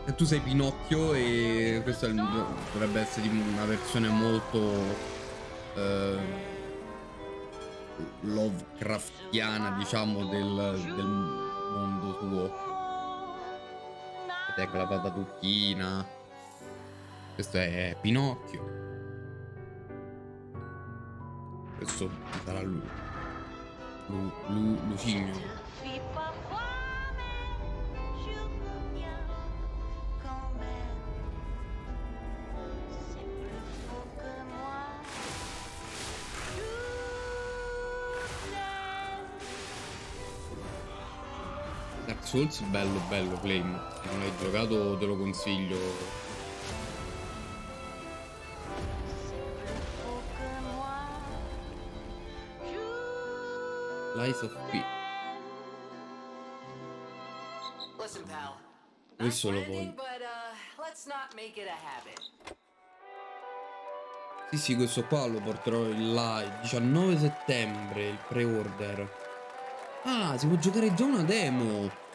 E tu sei Pinocchio e questa dovrebbe essere tipo una versione molto Lovecraftiana, diciamo, del mondo suo. Ed ecco la patatuttina. Questo è Pinocchio. Questo sarà lui. Lucinio. Dark Souls bello Flame. Se non l'hai giocato te lo consiglio. Lies of P. Listen, pal. Questo lo voglio. Let's not make it a habit. Sì, questo qua lo porterò in live 19 settembre, il pre-order. Ah, si può giocare già una demo.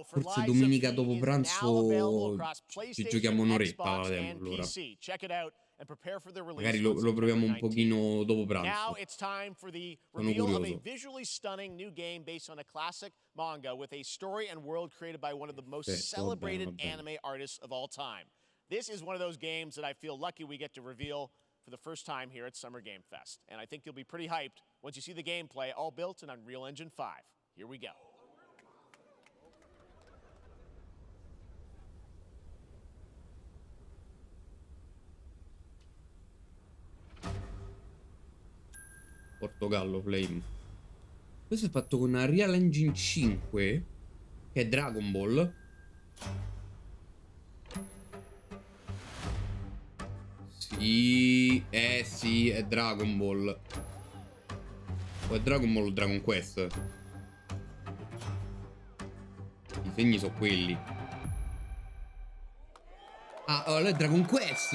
Forse domenica dopo pranzo ci giochiamo un'oretta la demo, allora. Magari lo proviamo un pochino dopo pranzo. Now it's time for the Sono reveal of a curioso. visually stunning new game based on a classic manga with a story and world created by one of the most celebrated anime artists of all time. This is one of those games that I feel lucky we get to reveal for the first time here at Summer Game Fest. And I think you'll be pretty hyped once you see the gameplay, all built in Unreal Engine 5. Here we go. Portogallo Flame. Questo è fatto con Unreal Engine 5, che è Dragon Ball. Sì, sì, è Dragon Ball. O è Dragon Ball o Dragon Quest? I segni sono quelli. Ah, allora è Dragon Quest!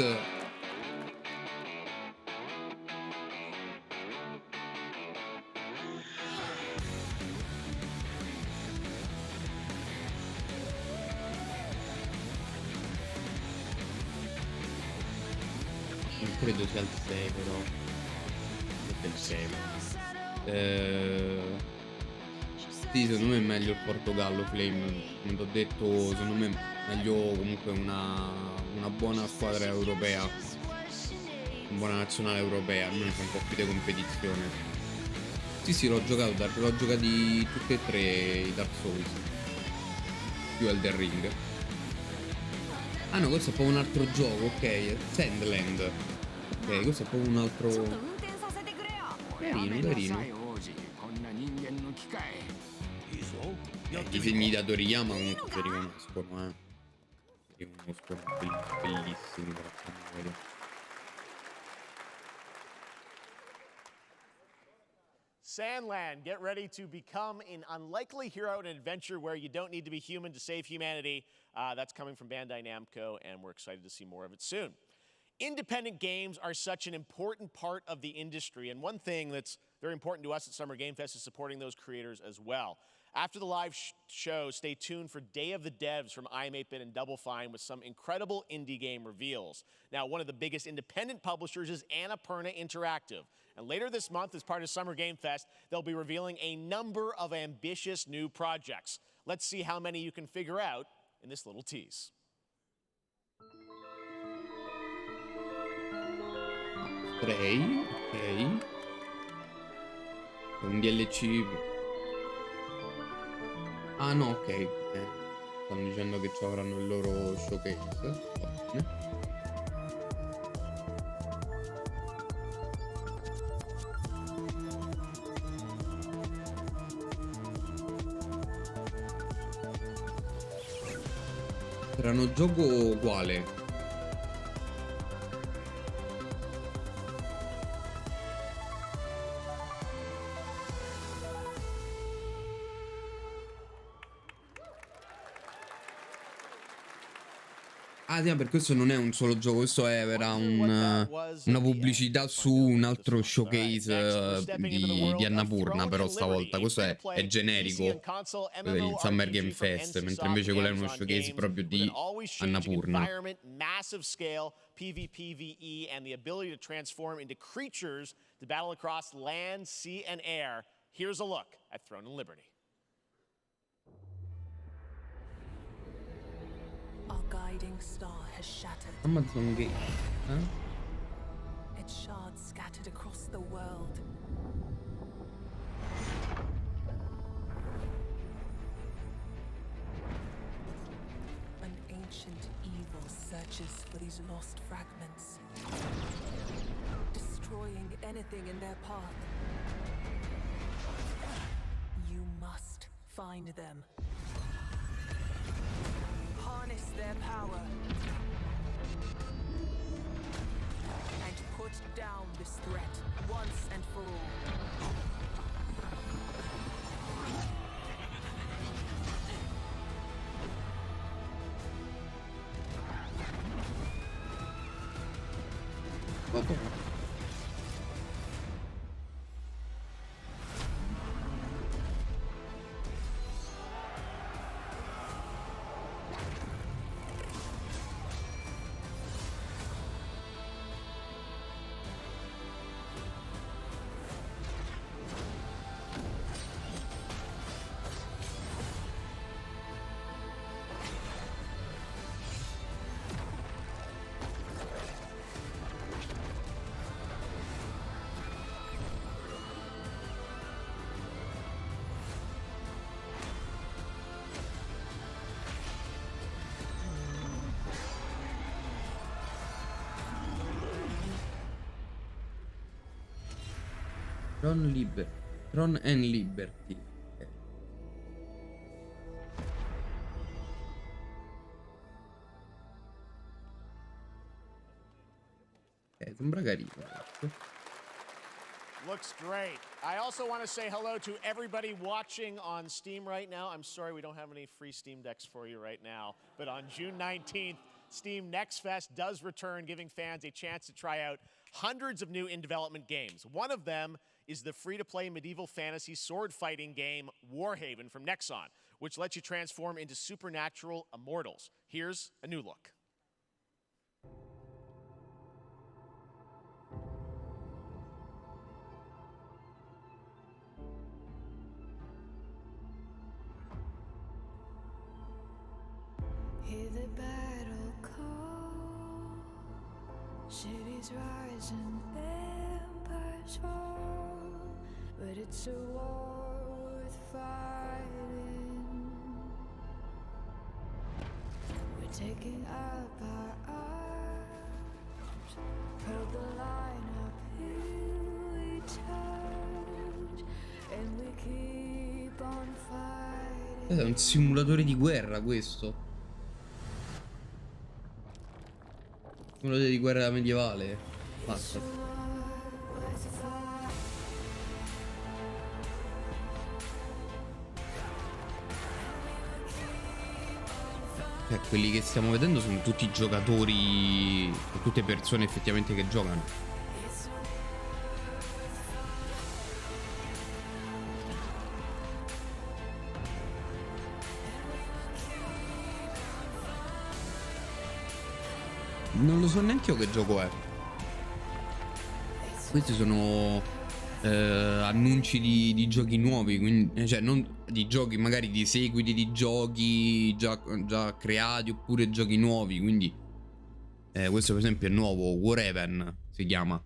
Non credo sia il 6 però. Questo è il 6. Sì, secondo me è meglio il Portogallo, Flame. Come ti ho detto, secondo me è meglio comunque una buona squadra europea, una buona nazionale europea, almeno c'è un po' più di competizione. Sì, l'ho giocati tutti e tre i Dark Souls, più Elden Ring. Ah no, questo è proprio un altro gioco, ok, Sandland. Ok, questo è proprio un altro... Carino, carino. I disegni da Toriyama comunque si riconoscono, si riconoscono, bellissimi, però. Sandland, get ready to become an unlikely hero in an adventure where you don't need to be human to save humanity. That's coming from Bandai Namco, and we're excited to see more of it soon. Independent games are such an important part of the industry, and one thing that's very important to us at Summer Game Fest is supporting those creators as well. After the live show, stay tuned for Day of the Devs from I Am 8-Bit and Double Fine with some incredible indie game reveals. Now, one of the biggest independent publishers is Annapurna Interactive. And later this month, as part of Summer Game Fest, they'll be revealing a number of ambitious new projects. Let's see how many you can figure out in this little tease. Stray, ok. Un DLC. Ah no, ok. Stanno dicendo che ci avranno il loro showcase. Va bene. Saranno gioco uguale. Ah, sì, per questo non è un solo gioco, questo era una pubblicità su un altro showcase di Annapurna, però stavolta questo è generico, il Summer Game Fest, mentre invece quello è uno showcase proprio di Annapurna. Massive scale, PvPvE, and the ability to transform into creatures to battle across land, sea, and air. Here's a look at Throne and Liberty. Our guiding star has shattered. Amazon Game. Its shards scattered across the world. An ancient evil searches for these lost fragments, destroying anything in their path. You must find them. Harness their power and put down this threat once and for all. Throne and Liberty. Sembra carino. Looks great. I also want to say hello to everybody watching on Steam right now. I'm sorry we don't have any free Steam Decks for you right now, but on June 19th, Steam Next Fest does return, giving fans a chance to try out hundreds of new in-development games. One of them is the free-to-play medieval fantasy sword-fighting game Warhaven from Nexon, which lets you transform into supernatural immortals. Here's a new look. Hear the battle call. Cities rise and empires fall. But it's a war worth fighting. We're taking up our arms. Hold the line up, here we touch. And we keep on fighting. È un simulatore di guerra questo. Simulatore di guerra medievale. Basta. Quelli che stiamo vedendo sono tutti giocatori, tutte persone effettivamente che giocano. Non lo so neanche io che gioco è. Questi sono annunci di giochi nuovi, quindi, cioè non di giochi, magari di seguiti di giochi già creati, oppure giochi nuovi, quindi questo per esempio è nuovo, Warhaven si chiama.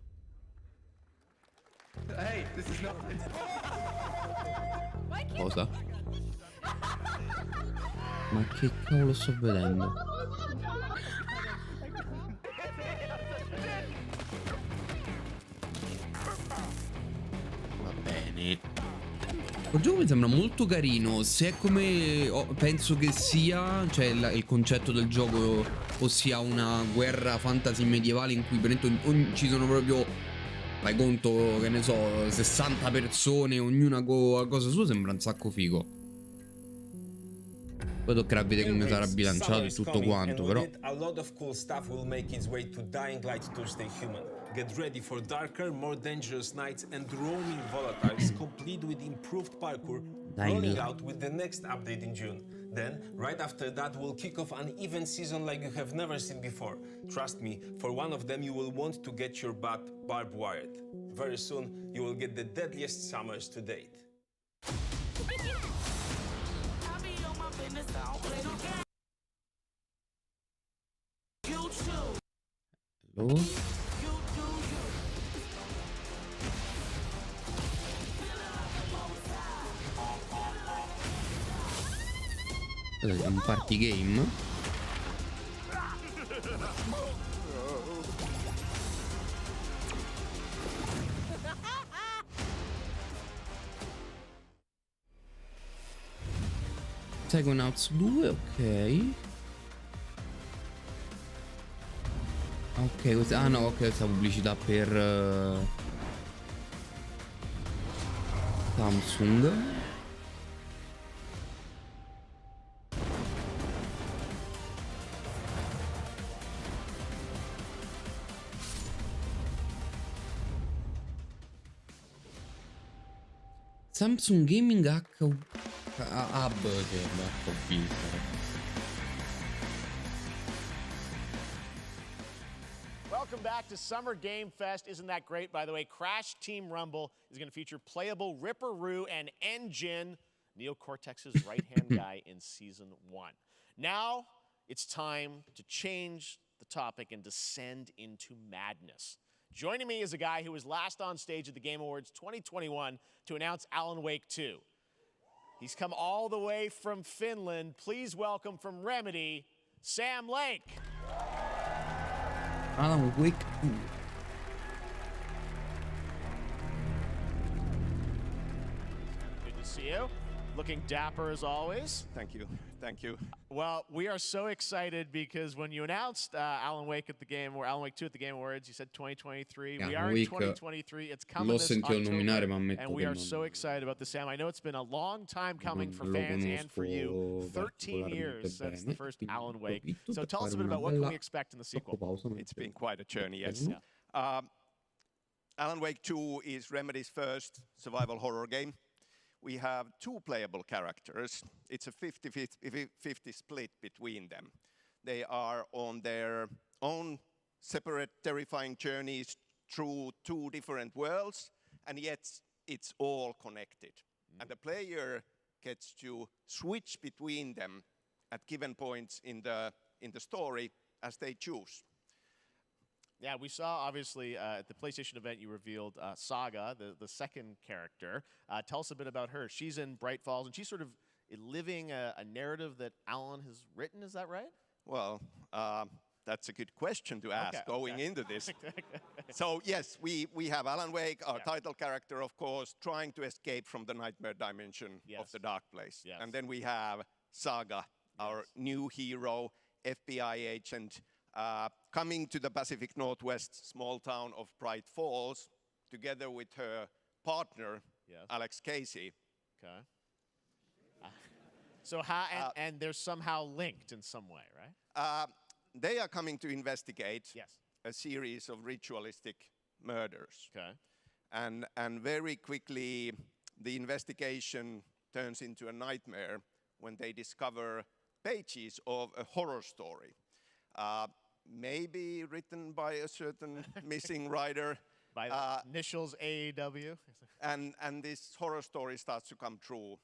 Cosa? Ma che cavolo sto vedendo? Il gioco mi sembra molto carino. Se è come penso che sia, cioè il concetto del gioco, ossia una guerra fantasy medievale in cui ci sono proprio, fai conto, che ne so, 60 persone, ognuna con cosa sua, sembra un sacco figo. Poi toccherà vedere come sarà bilanciato e tutto quanto, però. A lot of cool stuff will make its way to Dying Light Tuesday Human. Get ready for darker, more dangerous nights and roaming volatiles, complete with improved parkour, rolling out with the next update in June. Then, right after that, we'll kick off an event season like you have never seen before. Trust me, for one of them you will want to get your butt barbed wired. Very soon, you will get the deadliest summers to date. Hello? È un party game. Psychonauts 2, ok. Ok, questa, ah no, ok, questa pubblicità per Samsung. Samsung Gaming Hub, che è l'HB. Welcome back to Summer Game Fest. Isn't that great, by the way? Crash Team Rumble is going to feature playable Ripperoo and Engine, Neo Cortex's right-hand guy in Season 1. Now, it's time to change the topic and descend into madness. Joining me is a guy who was last on stage at the Game Awards 2021 to announce Alan Wake 2. He's come all the way from Finland. Please welcome from Remedy, Sam Lake. Alan Wake 2. Good to see you. Looking dapper as always. Thank you. Thank you. Well, we are so excited because when you announced Alan Wake at the Game, or Alan Wake 2 at the Game Awards, you said 2023. We are in 2023. It's coming this October, and we are so excited about this, Sam. I know it's been a long time coming for fans and for you. 13 years since the first Alan Wake. So tell us a bit about what can we expect in the sequel. It's been quite a journey, yes. Yeah. Alan Wake 2 is Remedy's first survival horror game. We have two playable characters. It's a 50-50 split between them. They are on their own separate terrifying journeys through two different worlds, and yet it's all connected. And the player gets to switch between them at given points in the story as they choose. Yeah, we saw, obviously, at the PlayStation event, you revealed Saga, the second character. Tell us a bit about her. She's in Bright Falls, and she's sort of living a narrative that Alan has written. Is that right? Well, that's a good question to ask going into this. So, yes, we have Alan Wake, our title character, of course, trying to escape from the nightmare dimension of the Dark Place. And then we have Saga, our new hero, FBI agent, coming to the Pacific Northwest small town of Bright Falls, together with her partner, Alex Casey. Okay. So and they're somehow linked in some way, right? They are coming to investigate a series of ritualistic murders. Okay. And very quickly, the investigation turns into a nightmare when they discover pages of a horror story. Maybe written by a certain missing writer. By the initials AEW. And this horror story starts to come true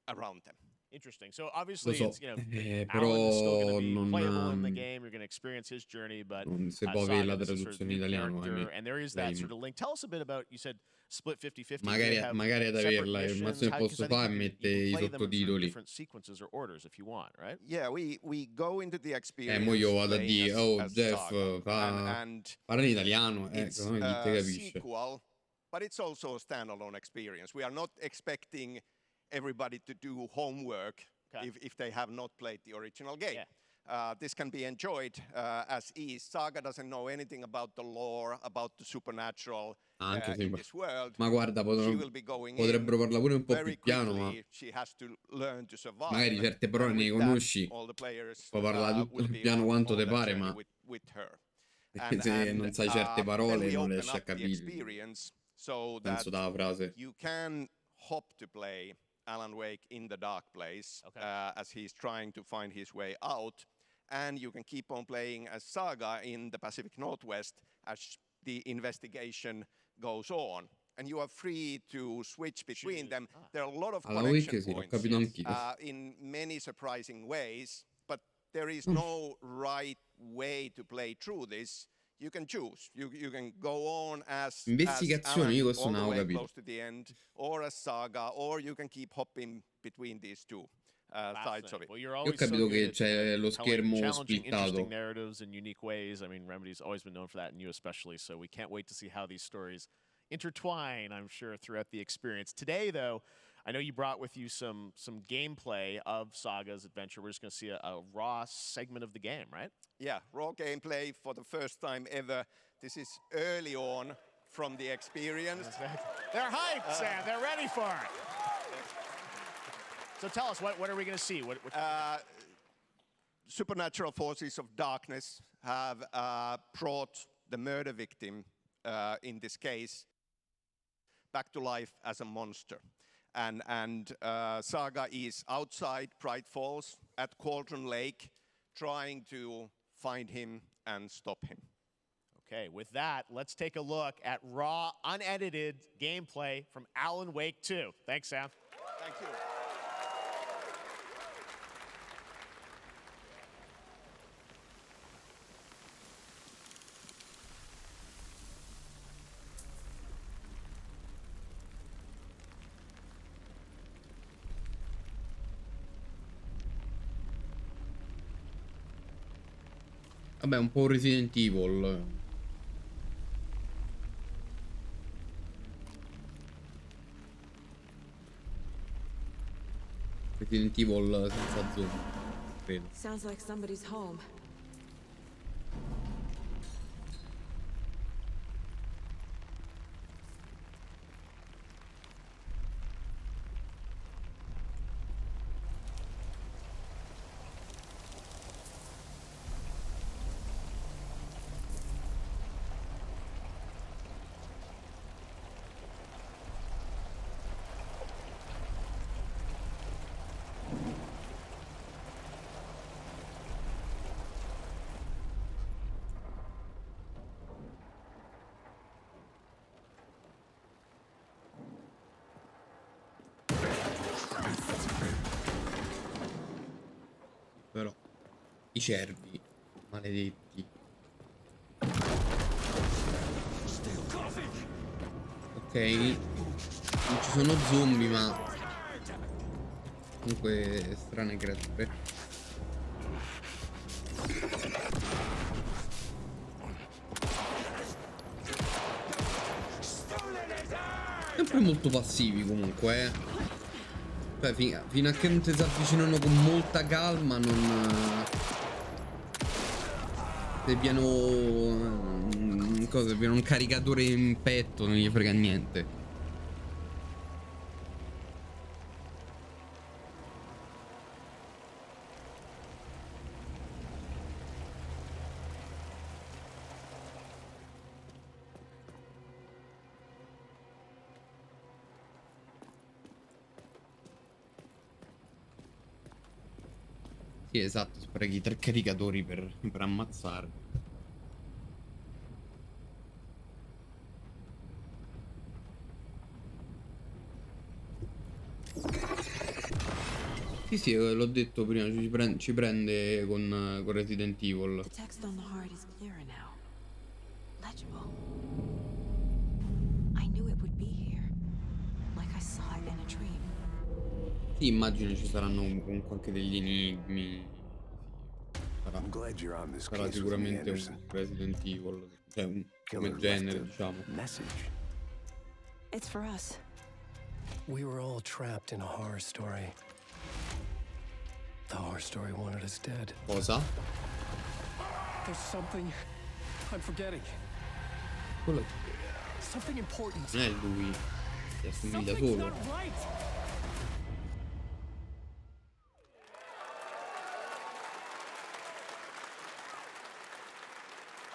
around them. Interesting. So obviously, so, it's, you know, però Alan is still going to be non, playable in the game. You're going to experience his journey, but non si può avere la traduzione in italiano. and there is that sort of link. Tell us a bit about, you said split 50-50. Magari ad averla, il massimo che posso fare è mettere I sottotitoli. Different sequences or orders if you want, right? Yeah, we go into the experience. Mo io vado a dire, Jeff, parla in italiano, it's come te a capisce. sequel, but it's also a standalone experience. We are not expecting everybody to do homework if they have not played the original game. This can be enjoyed as is. Saga doesn't know anything about the lore, about the supernatural in this world. Ma guarda, potrebbero farla pure un po' più piano, ma magari certe parole ne conosci, puoi parlare tutto piano quanto te pare, ma se non sai certe parole non riesci a capire senso della frase. You can hope to play Alan Wake in the Dark Place as he's trying to find his way out, and you can keep on playing as Saga in the Pacific Northwest as the investigation goes on, and you are free to switch between them. There are a lot of connection points in many surprising ways, but there is no right way to play through this. You can choose. You can go on as Investigazioni, io questo all non the ho way capito. close to the end, or as Saga, or you can keep hopping between these two sides of it. Well, you're Io ho always capito so che good c'è at lo telling schermo challenging, splittato. interesting narratives in unique ways. I mean, Remedy's always been known for that, and you especially. So we can't wait to see how these stories intertwine, I'm sure, throughout the experience. Today, though, I know you brought with you some gameplay of Saga's adventure. We're just going to see a raw segment of the game, right? Yeah, raw gameplay for the first time ever. This is early on from the experience. They're hyped, Sam. They're ready for it. So tell us, what are we going to see? Supernatural forces of darkness have brought the murder victim, in this case, back to life as a monster. And Saga is outside Bright Falls at Cauldron Lake, trying to find him and stop him. Okay, with that, let's take a look at raw, unedited gameplay from Alan Wake 2. Thanks, Sam. Thank you. Vabbè, un po' Resident Evil. Resident Evil senza zoom, credo. Sounds like somebody's home. I cervi. Maledetti. Ok. Non ci sono zombie, ma comunque strane creature. Sempre molto passivi comunque, Cioè fino a che non ti si avvicinano con molta calma non... Se piano... cosa? Se piano un caricatore in petto non gli frega niente. Sì, esatto, sprechi 3 caricatori per ammazzare. Sì, sì, l'ho detto prima, ci prende con Resident Evil. The text on the heart is clearer now. Legible. I knew it would be here. Like I saw it in a dream. Sì, immagino ci saranno comunque anche degli enigmi. Sarà sicuramente un Resident Evil, cioè un come genere, diciamo. It's for us. We were all trapped in a horror story. The horror story wanted us dead. Cosa? There's something I'm forgetting. Quello Something important. non è lui, si assomiglia solo.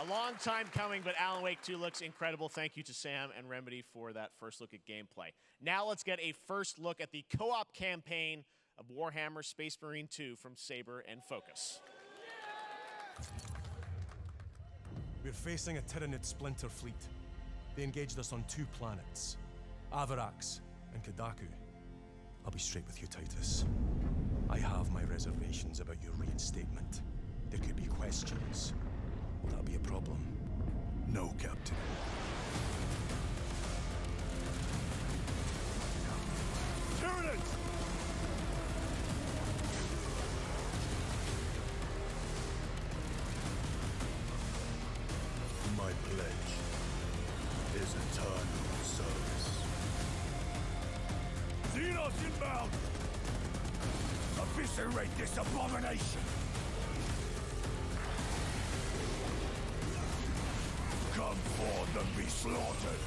A long time coming, but Alan Wake 2 looks incredible. Thank you to Sam and Remedy for that first look at gameplay. Now let's get a first look at the co-op campaign of Warhammer Space Marine 2 from Saber and Focus. We're facing a Tyranid splinter fleet. They engaged us on 2 planets, Avarax and Kadaku. I'll be straight with you, Titus. I have my reservations about your reinstatement. There could be questions. Will that be a problem? No, Captain. Tyranids! My pledge is eternal service. Xenos inbound! Eviscerate this abomination! Come forth and be slaughtered!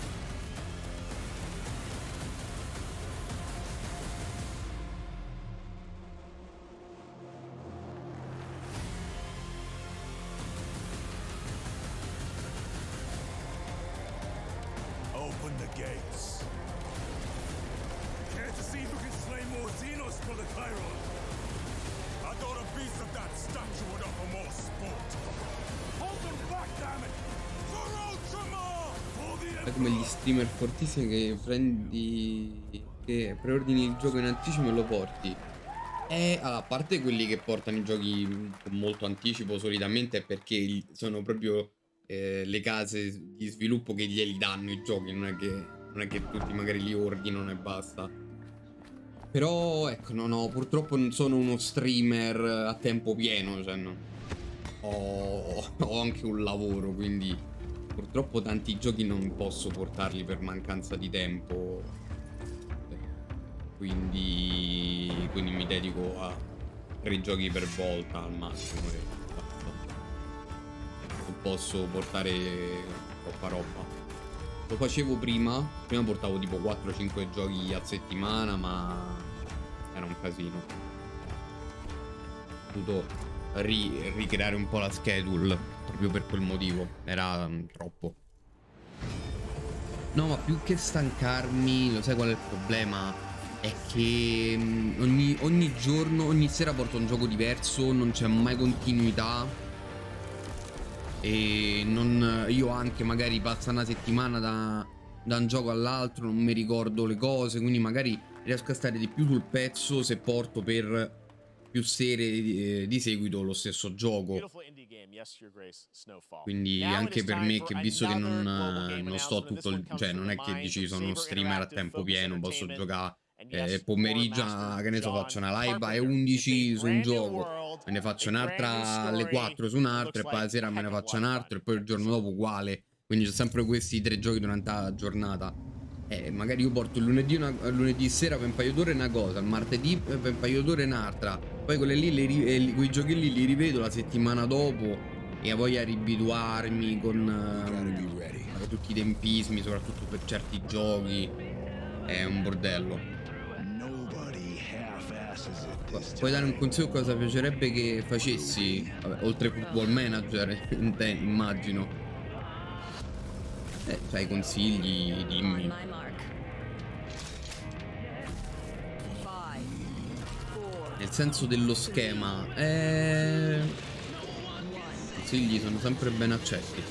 Open the gates. Care to see if we can slay more Xenos for the Chiron? I thought a piece of that statue would offer more sport. Hold them back, damn it! È come gli streamer fortissimi che prendi, che preordini il gioco in anticipo e lo porti. E allora, a parte quelli che portano i giochi con molto anticipo, solitamente è perché sono proprio le case di sviluppo che glieli danno i giochi, non è che tutti magari li ordinano e basta. Però ecco, no, purtroppo non sono uno streamer a tempo pieno, cioè no. Ho anche un lavoro, quindi purtroppo tanti giochi non posso portarli per mancanza di tempo, quindi mi dedico a 3 giochi per volta al massimo e basta. Non posso portare troppa roba. Lo facevo prima portavo tipo 4-5 giochi a settimana, ma era un casino. Ho dovuto ricreare un po' la schedule proprio per quel motivo, era troppo. No, ma più che stancarmi, lo sai qual è il problema? È che ogni giorno, ogni sera porto un gioco diverso, non c'è mai continuità. E io anche magari passa una settimana da un gioco all'altro, non mi ricordo le cose, quindi magari riesco a stare di più sul pezzo se porto per più sere di seguito lo stesso gioco. Beautiful indie game. Yes, Your Grace, Snowfall. Quindi Now it anche is per time me, for che visto che another global game non sto announcement, and tutto this one il, comes cioè from non the è che minds dici of sono uno Saber streamer a Interactive, tempo Focus pieno, posso Entertainment, giocare and yes, pomeriggio, Lore che ne so, Master faccio una John live alle Carpenter. 11 su un It's a brand new gioco, world, me ne faccio a brand new un'altra alle story, 4 su un and altro looks e poi la like sera a me ne heck of a faccio lot un of altro fun. e poi il giorno dopo uguale. Quindi c'è sempre questi 3 giochi durante la giornata. Magari io porto il lunedì sera per un paio d'ore una cosa, il martedì per un paio d'ore un'altra, poi quelle lì, quei giochi lì li rivedo la settimana dopo e ho voglia di abituarmi con tutti i tempismi, soprattutto per certi giochi. È un bordello. Puoi dare un consiglio cosa piacerebbe che facessi? Vabbè, oltre Football Manager, immagino. Fai consigli, dimmi. Nel senso dello schema, consigli sono sempre ben accetti.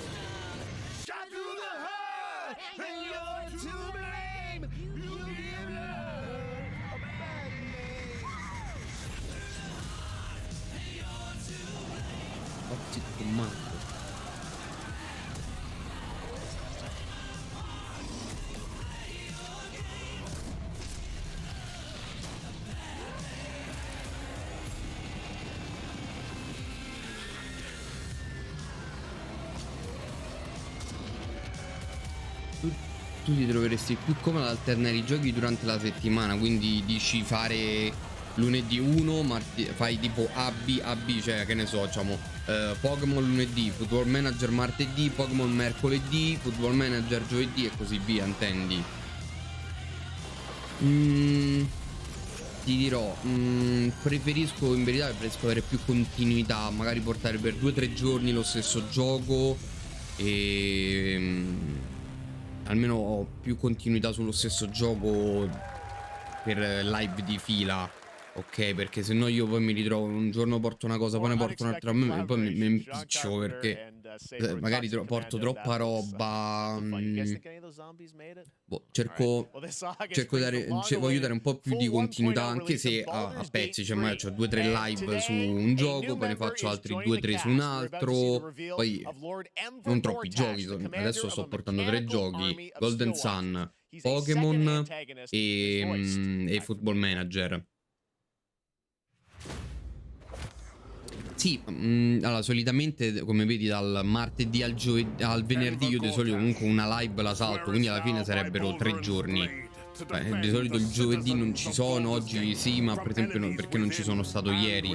Otti comando. Tu ti troveresti più comodo ad alternare i giochi durante la settimana, quindi dici fare lunedì 1, fai tipo AB, cioè che ne so, diciamo Pokémon lunedì, Football Manager martedì, Pokémon mercoledì, Football Manager giovedì e così via, intendi? Ti dirò, preferisco avere più continuità, magari portare per 2 o 3 giorni lo stesso gioco e almeno ho più continuità sullo stesso gioco per live di fila, ok? Perché se no io poi mi ritrovo un giorno porto una cosa, poi ne porto un'altra, e poi mi impiccio perché magari porto troppa roba. Boh, cerco di dare, voglio dare un po' più di continuità, anche se a pezzi, cioè magari ho 2 o 3 live su un gioco, poi ne faccio altri 2 o 3 su un altro, poi non troppi giochi. Adesso sto portando 3 giochi: Golden Sun, Pokémon e Football Manager. Sì, allora solitamente, come vedi, dal martedì al venerdì io di solito comunque una live la salto, quindi alla fine sarebbero 3 giorni. Di solito il giovedì non ci sono, oggi sì, ma per esempio perché non ci sono stato ieri.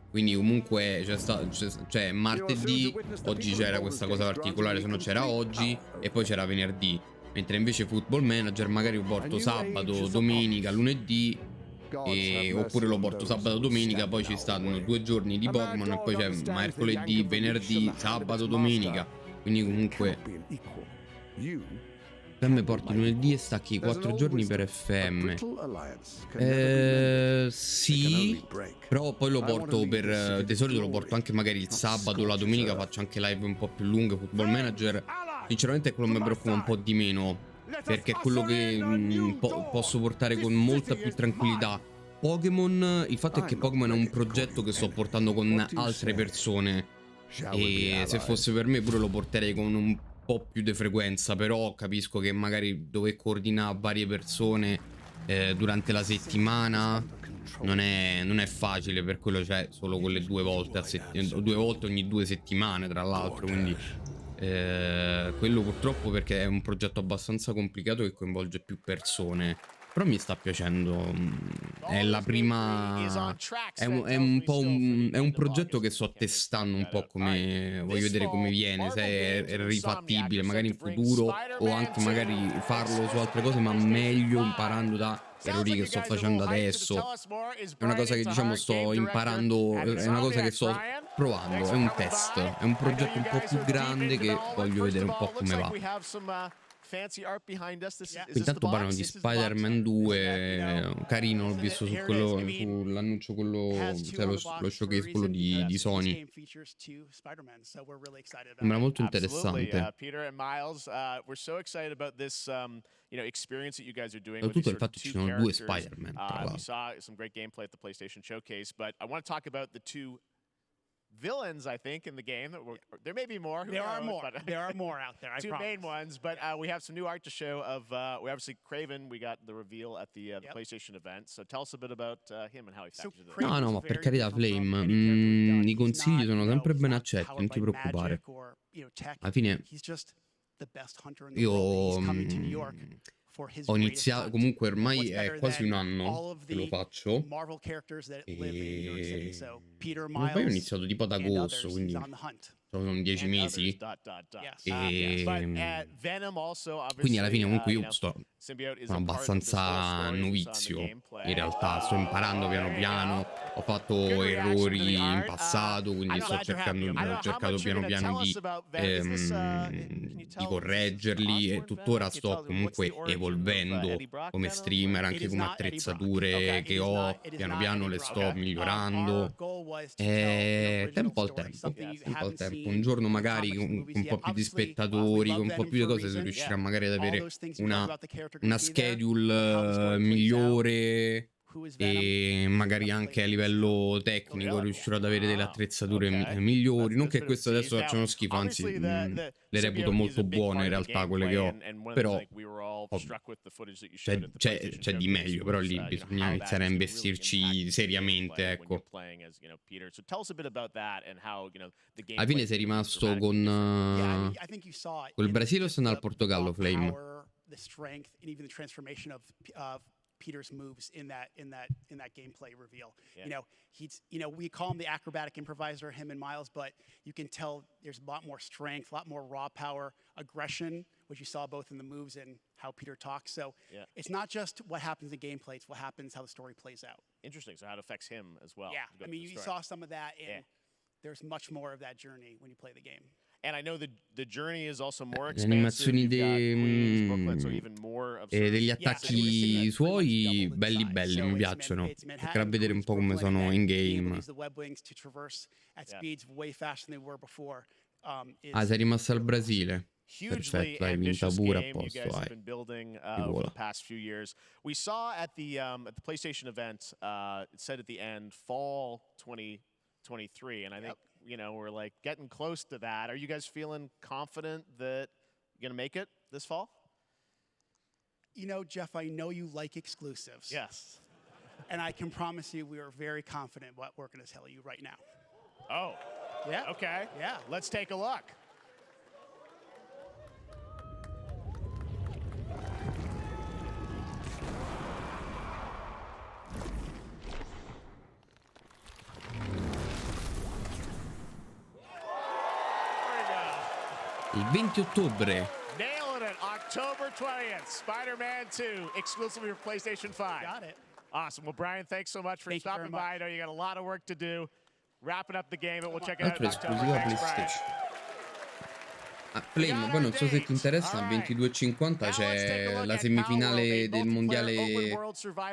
Quindi comunque cioè martedì, oggi c'era questa cosa particolare, se no c'era oggi e poi c'era venerdì. Mentre invece Football Manager magari lo porto sabato, domenica, lunedì. Oppure lo porto sabato domenica, poi ci stanno 2 giorni di Pokémon e poi c'è mercoledì, venerdì, sabato, domenica. Quindi comunque FM porti lunedì e stacchi 4 giorni per FM. Sì, però poi lo porto per di solito lo porto anche magari il sabato, la domenica faccio anche live un po' più lunghe. Football Manager sinceramente è quello che mi preoccupa un po' di meno, perché è quello che posso portare con molta più tranquillità. Pokémon, il fatto è che Pokémon è un progetto che sto portando con altre persone e se fosse per me pure lo porterei con un po' più di frequenza, però capisco che magari dover coordinare varie persone durante la settimana non è facile, per quello c'è solo quelle 2 volte 2 volte ogni 2 settimane tra l'altro, quindi quello purtroppo, perché è un progetto abbastanza complicato che coinvolge più persone. Però mi sta piacendo. È la prima. È un progetto che sto testando un po' come. Voglio vedere come viene, se è rifattibile magari in futuro, o anche magari farlo su altre cose, ma meglio imparando da errori che sto facendo adesso. È una cosa che diciamo sto imparando, è una cosa che sto provando, è un test, è un progetto un po' più grande che voglio vedere un po' come va. fancy art behind us. This is this the Intanto parlano box? di This is the box. Spider-Man 2, carino, l'ho visto su Here it is. quello, I mean, sull'annuncio quello, has two cioè on lo, the box lo for a showcase quello reason, because di this Sony. game features two Spider-Man, so we're really excited about Sembra it. molto Absolutely, interessante. Peter and Miles, we're so excited about this experience that you guys are doing with Soprattutto these il sort of fatto che two ci sono due characters. Spider-Man, tra We l'altro. saw some great gameplay at the PlayStation Showcase, but I want to talk about the two villains, I think, in the game. There may be more. There are more. There are more out there. I Two promise. main ones, but we have some new art to show of. We obviously Craven. We got the reveal at the PlayStation event. So tell us a bit about him and how he factors into No, this. no, ma per carità, Flame, i consigli sono sempre ben accetti, non ti preoccupare. Alla fine io ho iniziato, comunque ormai è quasi un anno che lo faccio, e poi ho iniziato tipo ad agosto, quindi sono 10 mesi, e quindi alla fine comunque io sono abbastanza novizio, in realtà sto imparando piano piano, ho fatto errori in passato, quindi ho cercato piano piano di correggerli, e tuttora sto comunque evolvendo come streamer, anche come attrezzature che ho, piano piano le sto migliorando, tempo al tempo. Un giorno magari con un po' più di spettatori, con un po' più di cose, si riuscirà magari ad avere una schedule migliore, e magari anche a livello tecnico riuscirò ad avere delle attrezzature migliori. Non che questo adesso facciano schifo, anzi le reputo molto buone in realtà quelle che ho, però c'è di meglio, però lì bisogna iniziare a investirci seriamente, ecco. Alla fine sei rimasto con il Brasile o sei andato al Portogallo, Flame? Peter's moves in that gameplay reveal. We call him the acrobatic improviser, him and Miles, but you can tell there's a lot more strength, a lot more raw power, aggression, which you saw both in the moves and how Peter talks. So it's not just what happens in gameplay, it's what happens, how the story plays out. Interesting. So how it affects him as well. Yeah, I mean, you saw some of that, and there's much more of that journey when you play the game. And I know the journey is also more Le animazioni degli Yeah, attacchi suoi belli, mi piacciono. Cercherò a vedere un po' come sono in game. The web wings to traverse at speeds way faster than they were before. Sei rimasta al Brasile. Hugely Perfetto, hai vinto pure a game posto. you guys have been building over the past few years. We saw at the PlayStation event, it said at the end, fall 2023, and I think we're like getting close to that. Are you guys feeling confident that you're gonna make it this fall? Jeff, I know you like exclusives. Yes. And I can promise you we are very confident what we're going to tell you right now. Oh. Yeah. Okay. Yeah. Let's take a look. Il 20 ottobre. Nailing it. October 20th. Spider-Man 2, exclusively for PlayStation 5. Got it. Awesome. Well, Brian, thanks so much for stopping by. I know you got a lot of work to do. Wrapping up the game, and we'll check it out in October. Esclusiva Thanks, Brian. PlayStation. Flame, poi non so se ti interessa, al 22:50 c'è la semifinale del mondiale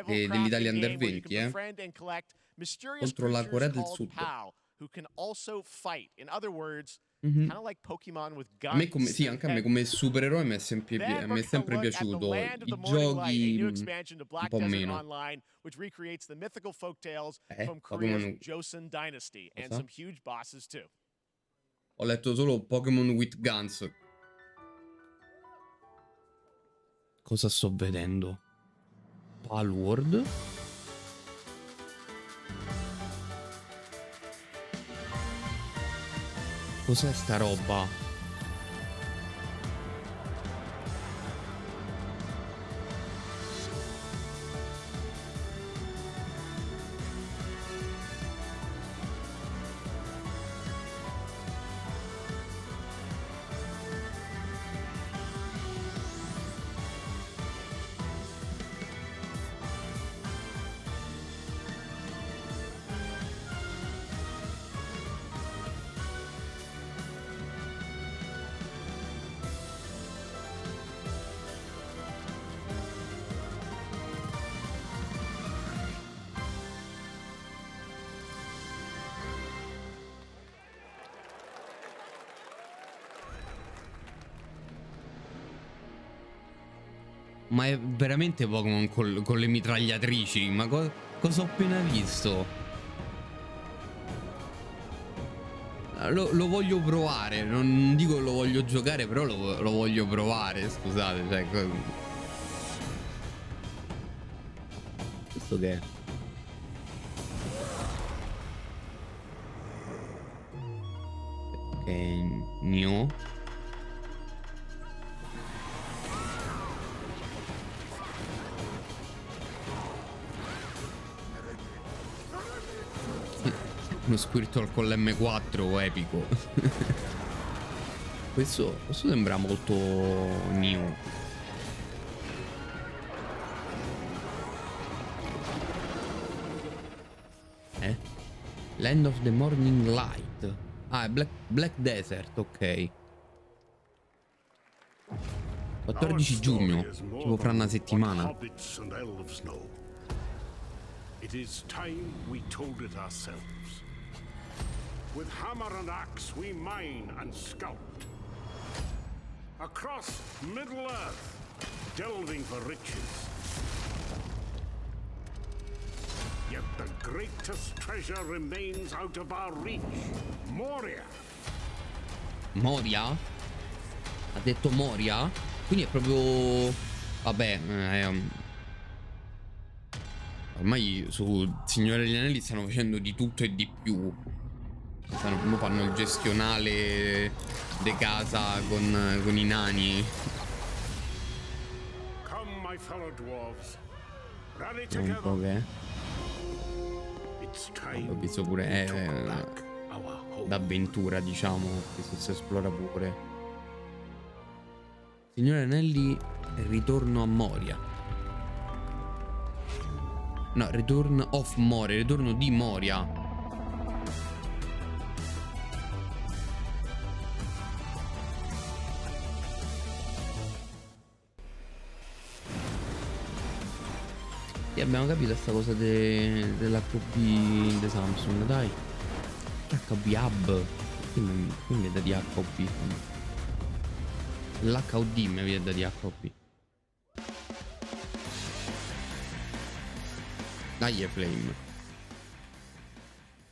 dell'Italia Under 20, contro la Corea del Sud. Who can also fight. In other words, Mhm. kind of like Pokemon with A me guns. sì, anche a me come supereroe mi è sempre piaciuto. I giochi un po' meno. Online, which recreates the mythical folk tales from Pokémon. Korea's Joseon Dynasty, and Cosa? some huge bosses too. Ho letto solo Pokémon with Guns. Cosa sto vedendo? Palworld? Cos'è sta roba? Ma è veramente Pokémon con le mitragliatrici. Ma cosa ho appena visto? Lo voglio provare. Non dico che lo voglio giocare, però lo voglio provare. Scusate, cioè, questo che è? Ok, Nio. Uno Squirtle con l'M4 epico. Questo sembra molto new. Land of the Morning Light. Ah, è Black Desert, ok. 14 giugno, tipo fra una settimana. It is time we told it ourselves. With hammer and axe we mine and scout. Across Middle-earth, delving for riches. Yet the greatest treasure remains out of our reach. Moria. Moria? Ha detto Moria? Quindi è proprio... Vabbè, ormai su Signore degli Anelli stanno facendo di tutto e di più. Fanno il gestionale de casa con i nani. Come, my fellow dwarves. Rally È un po' che... It's time. Ho visto pure d'avventura, diciamo. Questo si esplora pure. Signore Anelli, ritorno a Moria. No, Return of Moria, ritorno di Moria. Sì, abbiamo capito sta cosa dell'HB di Samsung, dai. HB Hub. Quindi è da di HB. L'HUD mi viene da di HB. Dai, Flame.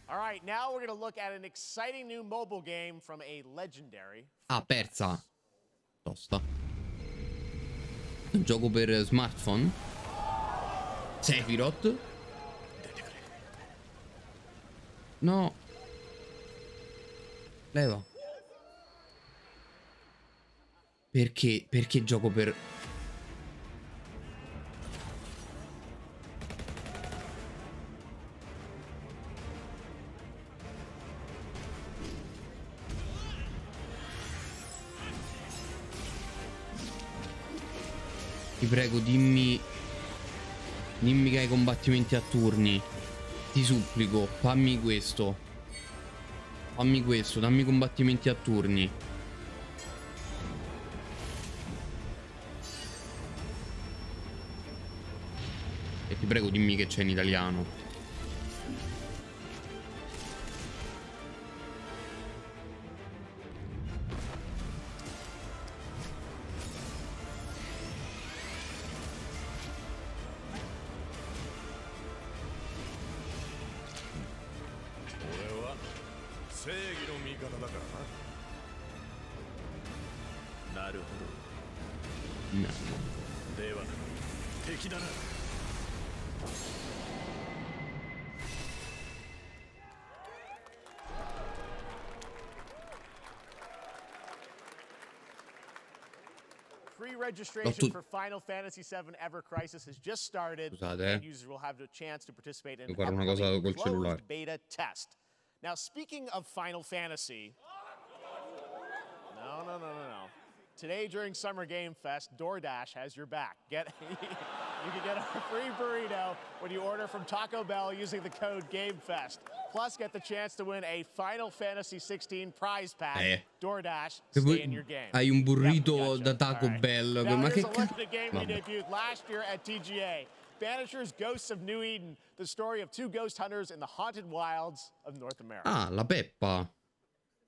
All right, now we're going to look at an exciting new mobile game from a legendary. Ah, persa. Tosta. Un gioco per smartphone? Sephiroth? No. Leva. Perché gioco per... Ti prego, dimmi che hai combattimenti a turni. Ti supplico, fammi questo. Fammi questo, dammi combattimenti a turni. E ti prego, dimmi che c'è in italiano. Pre-registration for Final Fantasy VII Ever Crisis has just started. Scusate, and users will have the chance to participate in devo fare una cosa col cellulare. closed beta test. Now, speaking of Final Fantasy, no. Today during Summer Game Fest, DoorDash has your back. You can get a free burrito when you order from Taco Bell using the code GameFest. Plus, get the chance to win a Final Fantasy 16 prize pack. DoorDash, stay in your game. Hai un burrito da Taco Bell. Now, Ma che here's a look at a game we debuted last year at TGA. Banishers Ghosts of New Eden, the story of two ghost hunters in the haunted wilds of North America. Ah, la Peppa.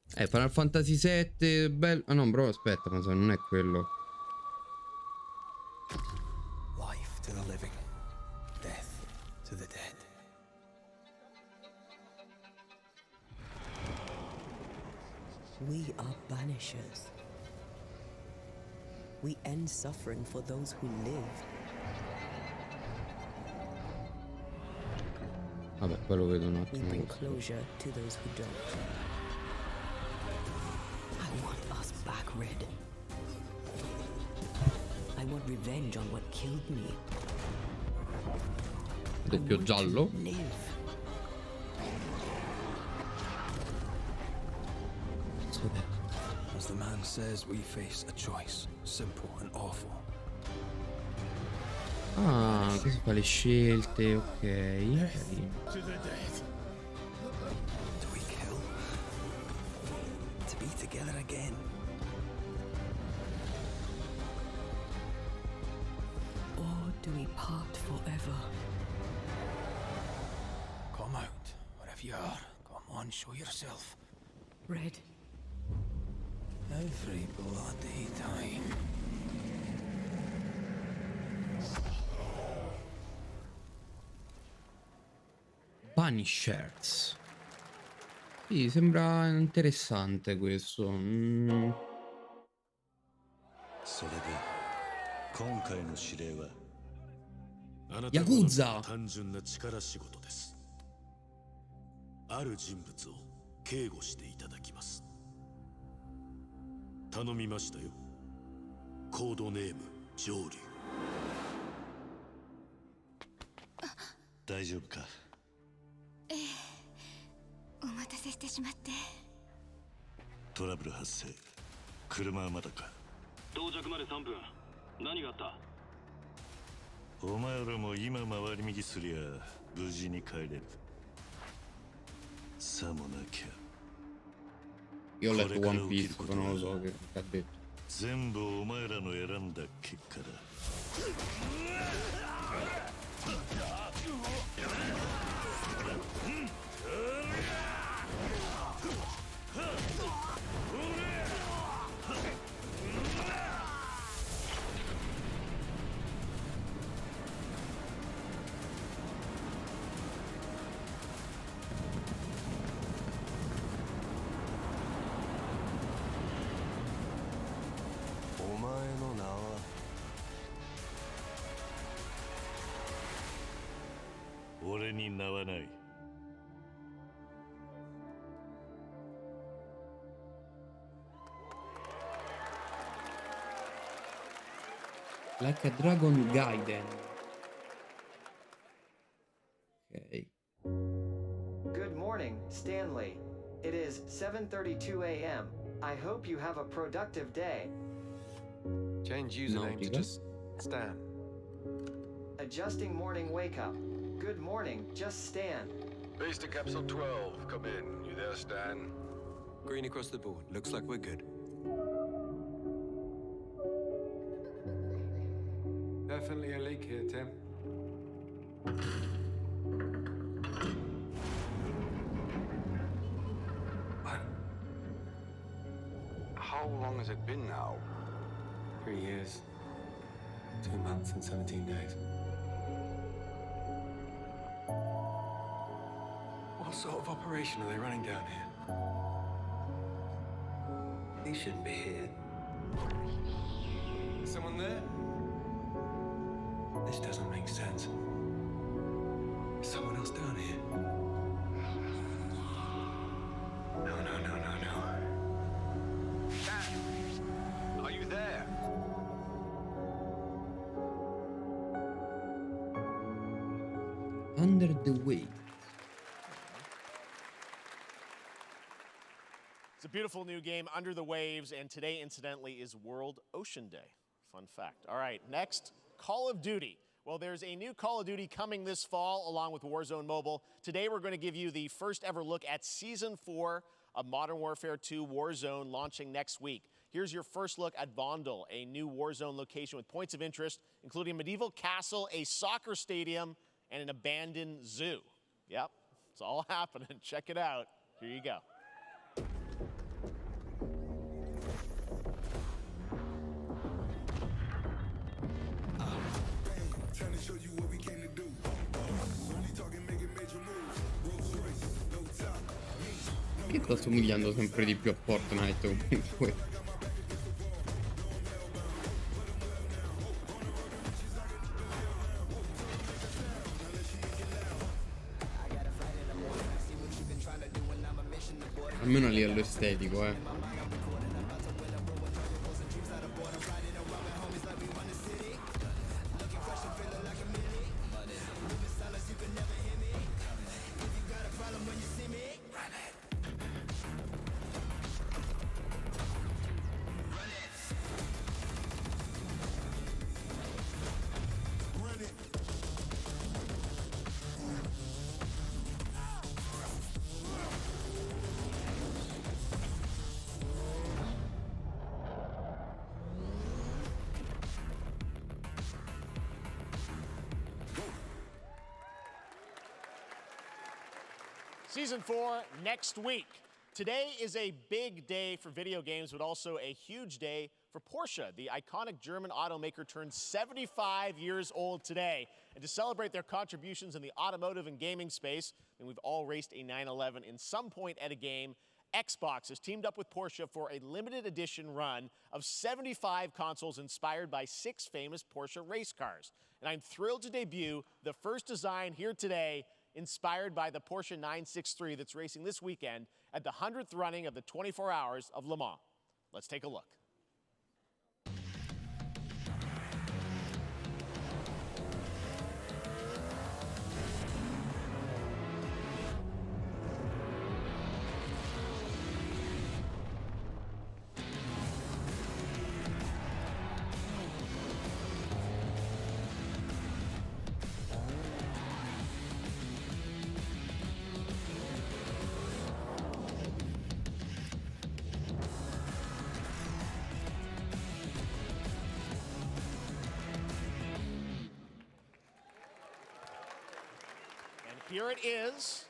Final Fantasy VII, bello. Ah no, bro, aspetta, ma non è quello. to the living, death to the dead. We are banishers. We end suffering for those who live. Vabbè, poi lo vedo un We attimo. bring closure to those who don't. I want us back, Red. I want revenge on what killed me. Doppio giallo. Live. As the man says, we face a choice, simple and awful. Ah, così fa le scelte, ok. To the dead. Do we kill? To be together again. Or do we part forever? Come out, wherever you are. Come on, show yourself. Red. Every bloody time. Banishers. Sì, sembra interessante questo. Yakuza! 単純な力仕事です。ある人物を警護していただきます。頼みましたよ。コードネーム上流。大丈夫か？ええ、お待たせしてしまって。トラブル発生。車はまだか？到着まで3分。何があった？お前らも今回り右すりゃ無事に帰れる。さもなきゃ。Io ho letto One Piece, però non lo so che ha detto. 全部お前らの選んだ結果だ。お前の名は俺に名はない。Like a Dragon Gaiden. Ok. Good morning, Stanley. It is 7:32 a.m. I hope you have a productive day. change username to just Stan. Adjusting morning wake up. Good morning, just Stan. Base to Capsule 12, come in. You there, Stan? Green across the board. Looks like we're good. Definitely a leak here, Tim. What? How long has it been now? 3 years, 2 months and 17 days. What sort of operation are they running down here? He shouldn't be here. Is someone there? This doesn't make sense. Is someone else down here? No. Stan! Are you there? Under the Weight. It's a beautiful new game, Under the Waves, and today, incidentally, is World Ocean Day. Fun fact. All right, next, Call of Duty. Well, there's a new Call of Duty coming this fall along with Warzone Mobile. Today, we're going to give you the first ever look at Season 4 of Modern Warfare 2 Warzone launching next week. Here's your first look at Vondel, a new Warzone location with points of interest, including a medieval castle, a soccer stadium, and an abandoned zoo. Yep, it's all happening. Check it out. Here you go. Turn Che sta somigliando sempre di più a Fortnite comunque. Almeno a livello estetico, Season 4 next week. Today is a big day for video games, but also a huge day for Porsche. The iconic German automaker turned 75 years old today. And to celebrate their contributions in the automotive and gaming space, and we've all raced a 911 in some point at a game, Xbox has teamed up with Porsche for a limited edition run of 75 consoles inspired by 6 famous Porsche race cars. And I'm thrilled to debut the first design here today, inspired by the Porsche 963 that's racing this weekend at the 100th running of the 24 Hours of Le Mans. Let's take a look. Here it is,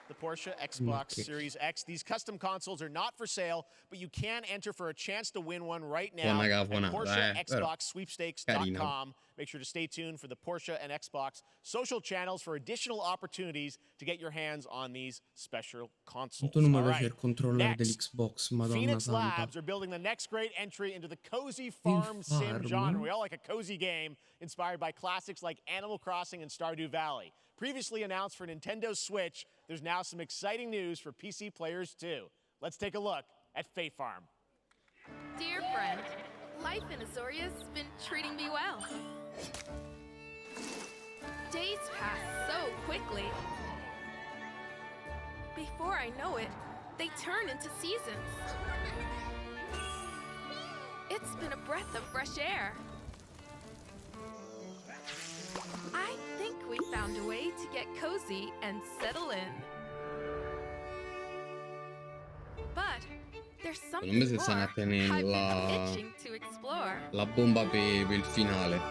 the Porsche Xbox Series X. These custom consoles are not for sale, but you can enter for a chance to win one right now at PorscheXboxSweepstakes.com. Make sure to stay tuned for the Porsche and Xbox social channels for additional opportunities to get your hands on these special consoles. All right. Next, Phoenix Labs are building the next great entry into the cozy farm sim genre. We all like a cozy game inspired by classics like Animal Crossing and Stardew Valley. Previously announced for Nintendo Switch, there's now some exciting news for PC players too. Let's take a look at Fae Farm. Dear friend, life in Azoria's been treating me well. Days pass so quickly. Before I know it, they turn into seasons. It's been a breath of fresh air. I think we found a way to get cozy and settle in. But there's something more I've been itching to explore. La bomba per il finale.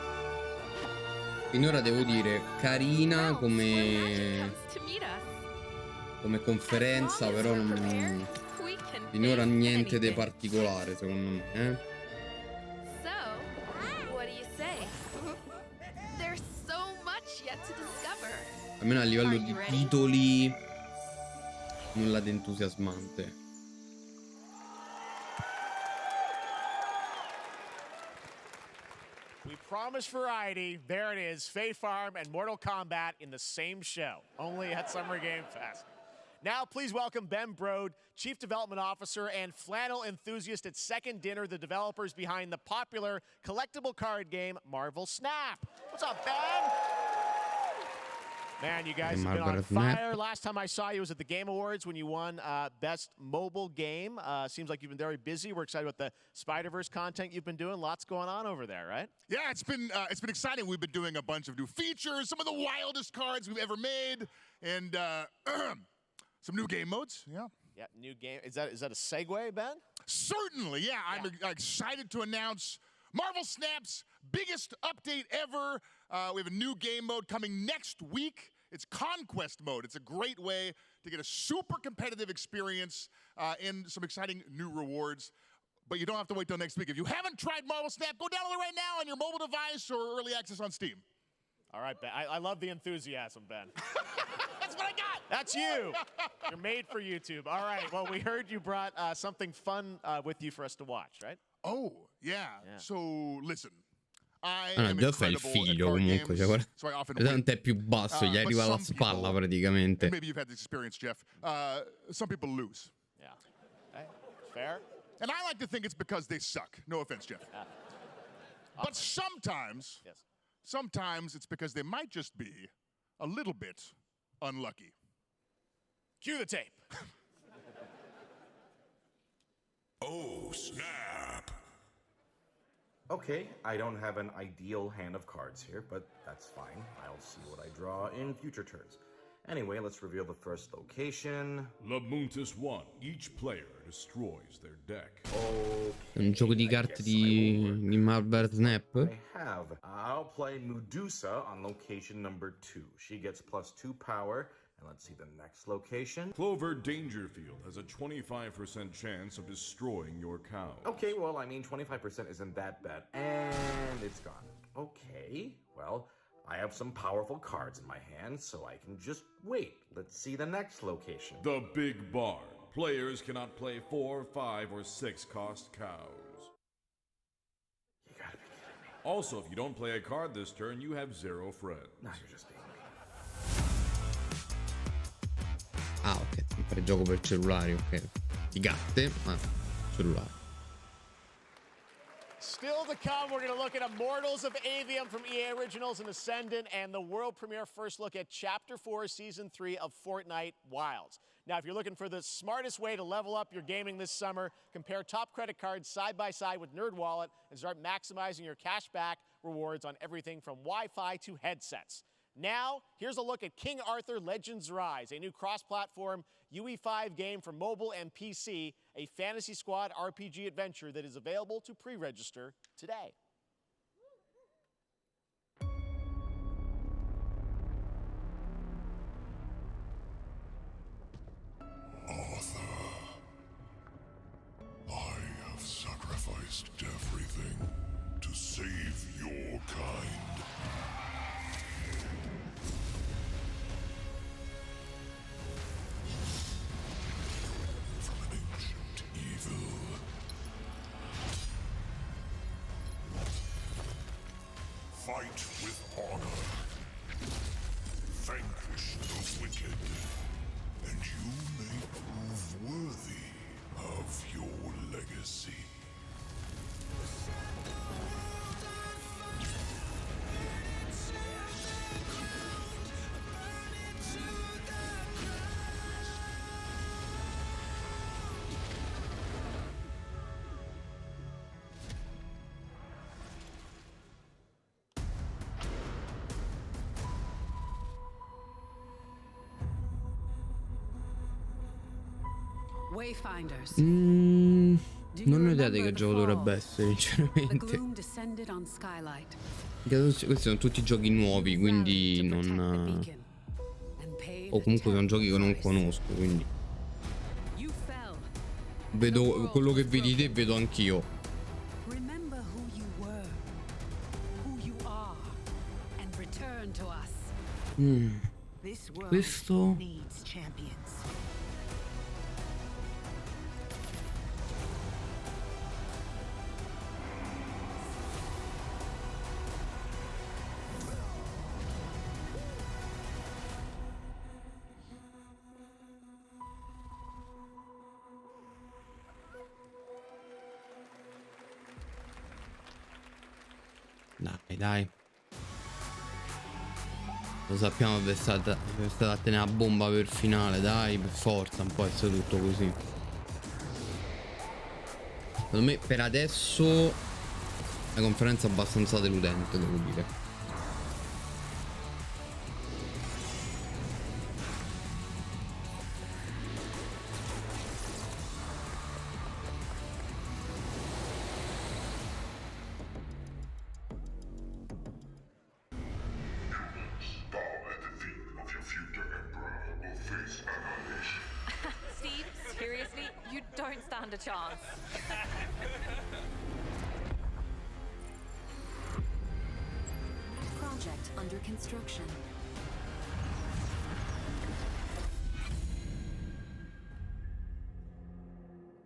Finora devo dire carina come conferenza, però non, finora niente di particolare secondo me. So, what do you say? There's so much yet to discover. Almeno a livello di titoli nulla di entusiasmante. We promised variety. There it is, Fae Farm and Mortal Kombat in the same show, only at Summer Game Fest. Now, please welcome Ben Brode, Chief Development Officer and flannel enthusiast at Second Dinner, the developers behind the popular collectible card game Marvel Snap. What's up, Ben? Man, you guys have been on fire. Last time I saw you was at the Game Awards when you won Best Mobile Game. Seems like you've been very busy. We're excited about the Spider-Verse content you've been doing. Lots going on over there, right? Yeah, it's been exciting. We've been doing a bunch of new features, some of the wildest cards we've ever made, and some new game modes. Yeah. Yeah, new game. Is that a segue, Ben? Certainly, yeah. I'm excited to announce Marvel Snap's biggest update ever. We have a new game mode coming next week. It's Conquest mode. It's a great way to get a super competitive experience and some exciting new rewards. But you don't have to wait till next week. If you haven't tried Marvel Snap, go download it right now on your mobile device or early access on Steam. All right, Ben. I love the enthusiasm, Ben. That's what I got. That's you. You're made for YouTube. All right. Well, we heard you brought something fun with you for us to watch, right? Oh, yeah. So, listen. Già fa il figlio comunque, cioè, guarda, tanto è più basso, gli arriva alla spalla praticamente. Maybe you've had this experience, Jeff. Some people lose. Yeah. Hey, fair. And I like to think it's because they suck. No offense, Jeff. But sometimes, sometimes it's because they might just be a little bit unlucky. Cue the tape. Oh, snap. Okay, I don't have an ideal hand of cards here, but that's fine. I'll see what I draw in future turns. Anyway, let's reveal the first location. Lamuntis 1. Each player destroys their deck. Un gioco di carte di Marvel Snap? I have. I'll play Medusa on location number 2. She gets +2 power. And let's see the next location. Clover Dangerfield has a 25% chance of destroying your cow. Okay, well, I mean, 25% isn't that bad. And it's gone. Okay, well, I have some powerful cards in my hand, so I can just wait. Let's see the next location. The Big Barn. Players cannot play 4, 5, or 6 cost cows. You gotta be kidding me. Also, if you don't play a card this turn, you have 0 friends. No, you're just being Ah, ok, sempre gioco per cellulari, ok. Di gatte, ma cellulare. Still to come, we're going to look at Immortals of Avium from EA Originals and Ascendant, and the world premiere first look at Chapter 4, Season 3 of Fortnite Wilds. Now, if you're looking for the smartest way to level up your gaming this summer, compare top credit cards side by side with NerdWallet and start maximizing your cashback rewards on everything from Wi-Fi to headsets. Now, here's a look at King Arthur Legends Rise, a new cross-platform UE5 game for mobile and PC, a Fantasy Squad RPG adventure that is available to pre-register today. Arthur, I have sacrificed everything to save your kind. Fight with honor. Vanquish the wicked, and you may prove worthy of your legacy. Wayfinders. Non ho idea di che gioco dovrebbe essere, sinceramente. Questi sono tutti giochi nuovi, quindi non... O comunque sono giochi che non conosco, quindi... Vedo quello che vedi te, vedo anch'io. Questo... Dai. Lo sappiamo che state a tenere la bomba per il finale, dai, per forza, un po' essere tutto così. Secondo me per adesso la conferenza è abbastanza deludente, devo dire. Steve, seriously, you don't stand a chance. Project under construction.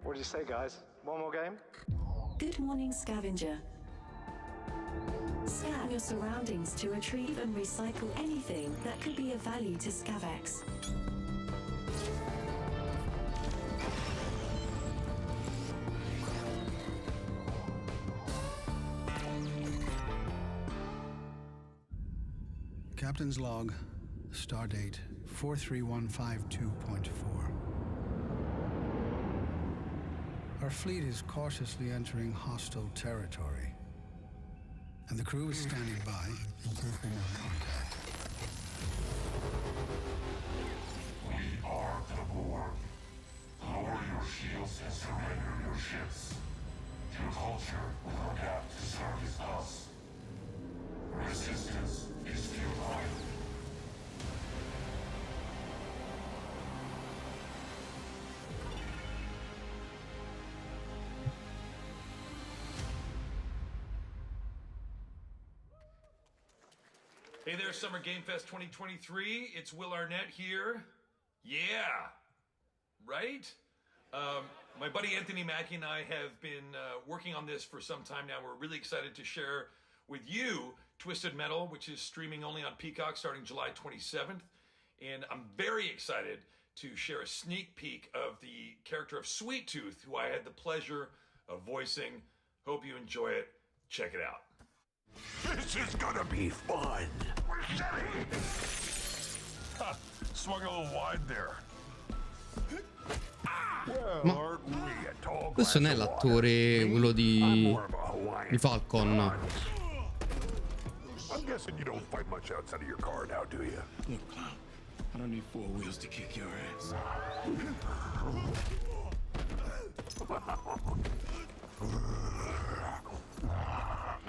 What did you say, guys? One more game? Good morning, scavenger. Scan your surroundings to retrieve and recycle anything that could be of value to Scavax. Captain's log, stardate 43152.4. Our fleet is cautiously entering hostile territory, and the crew is standing by in grouping of contact. We are the Borg. Lower your shields and surrender your ships. Your culture will adapt to service us. Resistance is futile. Hey there, Summer Game Fest 2023. It's Will Arnett here. Yeah, right? My buddy Anthony Mackie and I have been working on this for some time now. We're really excited to share with you Twisted Metal, which is streaming only on Peacock starting July 27th. And I'm very excited to share a sneak peek of the character of Sweet Tooth, who I had the pleasure of voicing. Hope you enjoy it. Check it out. This is gonna be fun. Ha! Swung a little wide there. Ma questo non è l'attore, quello di Falcon. I'm guessing you don't fight much outside of your car now, do you? Look, clown, I don't need four wheels to kick your ass.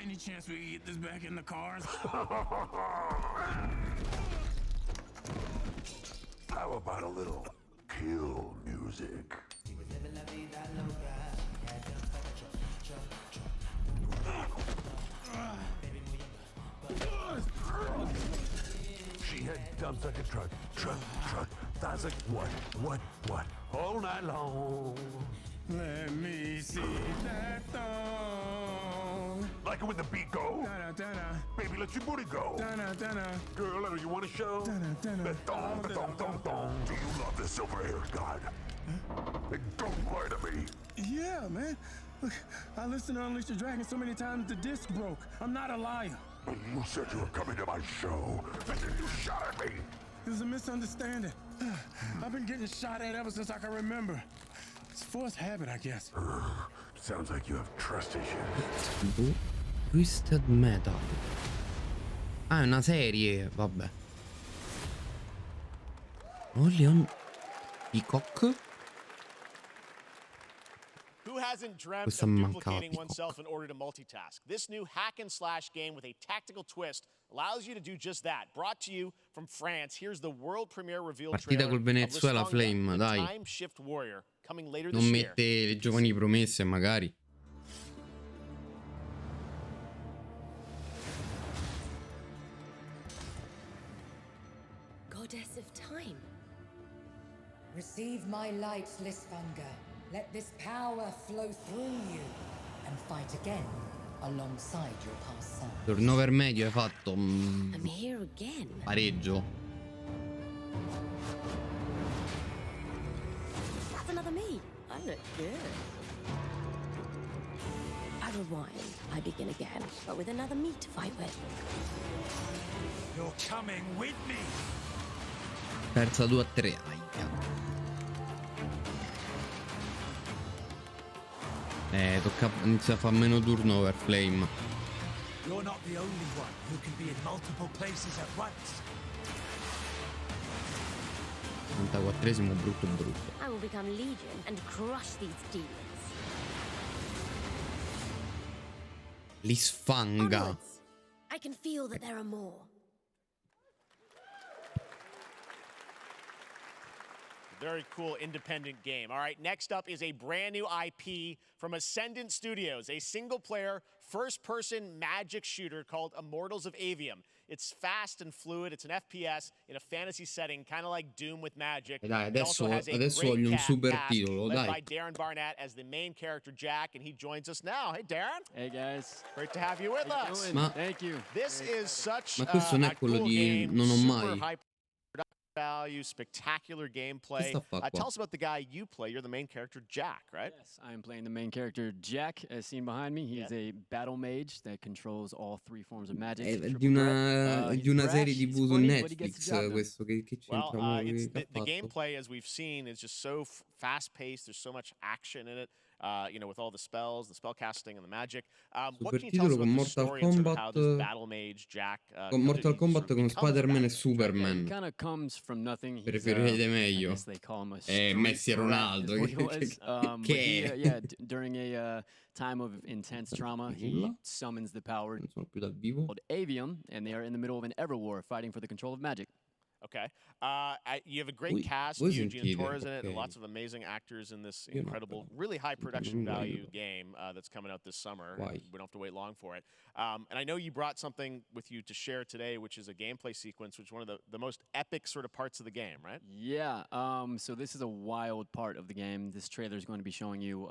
Any chance we can get this back in the cars? How about a little kill music? She had dumps like a truck. That's like what? All night long. Let me see that thong. Like it when the beat go? Baby, let your booty go. Girl, you want to show? The thong. Do you love the silver-haired god? Then don't lie to me. Yeah, man. Look, I listened to Unleash the Dragon so many times the disc broke. I'm not a liar. But you said you were coming to my show, and then you shot at me. It was a misunderstanding. I've been getting shot at ever since I can remember. It's forced habit, I guess. Sounds like you have trust issues. Twisted Metal. Ah, è una serie, vabbè. Oh, Leon Peacock. Who hasn't dreamt Questa of mancava duplicating Peacock. oneself in order to multitask? This new hack and slash game with a tactical twist allows you to do just that. Brought to you from France, here's the world premiere reveal Partita trailer col Venezuela, of Flame, the dai. Time Shift Warrior, coming later Non this year. mette le giovani promesse, magari. Goddess of time. Receive my light, Lisvanger. Let this power flow through you and fight again alongside your past self. Turnover medio hai fatto. I'm here again. Pareggio. That's another me. I look good. I rewind. I begin again, but with another me to fight with. You're coming with me. Persa 2-3. Aia. Tocca inizia a fare meno turnover, Flame. You're not the only one who can be in multiple places at once. 94esimo brutto. I will become Legion and crush these demons. Li sfanga. Onwards. I can feel that there are more. Very cool independent game. All right, next up is a brand new IP from Ascendant Studios, a single-player, first-person magic shooter called Immortals of Avium. It's fast and fluid. It's an FPS in a fantasy setting, kind of like Doom with magic. Dai, It also has a adesso great voglio un super cast titolo, led dai. by Darren Barnett as the main character Jack, and he joins us now. Hey, Darren. Hey, guys. Great to have you with us. Thank you. This is such Ma questo non a è quello cool di game, Non ho super mai. high value, spectacular gameplay. Sta qua. Tell us about the guy you play. You're the main character, Jack, right? Yes, I am playing the main character, Jack, as seen behind me. He's a battle mage that controls all 3 forms of magic. È Triple di una, threat. di una He's serie brash, TV he's su funny, but he gets the job Netflix, done. questo che c'entra Well, mo- it's che ha the fatto? gameplay, as we've seen, is just so fast-paced. There's so much action in it. With all the spells, the spell casting, and the magic. What can you tell us Supertitolo about con the Mortal story and sort of how this Kombat, battle mage Jack con Mortal Kombat con Spider-Man e Superman. Kind of comes from nothing. He's, Preferirete I meglio? guess they call him a street Messi e rat, Ronaldo. is what he was. But Che he, è? yeah, during a time of intense trauma, he Nulla. summons the power Non sono più dal vivo. called Avium, and they are in the middle of an ever war fighting for the control of magic. Okay. You have a great Voi- cast. voi Eugene sentite, Torres in it, and ok. lots of amazing actors in this Io no, incredible, però. really high production Non value vedo. game that's coming out this summer. Why? We don't have to wait long for it. And I know you brought something with you to share today, which is a gameplay sequence, which is one of the most epic sort of parts of the game, right? Yeah, so this is a wild part of the game. This trailer is going to be showing you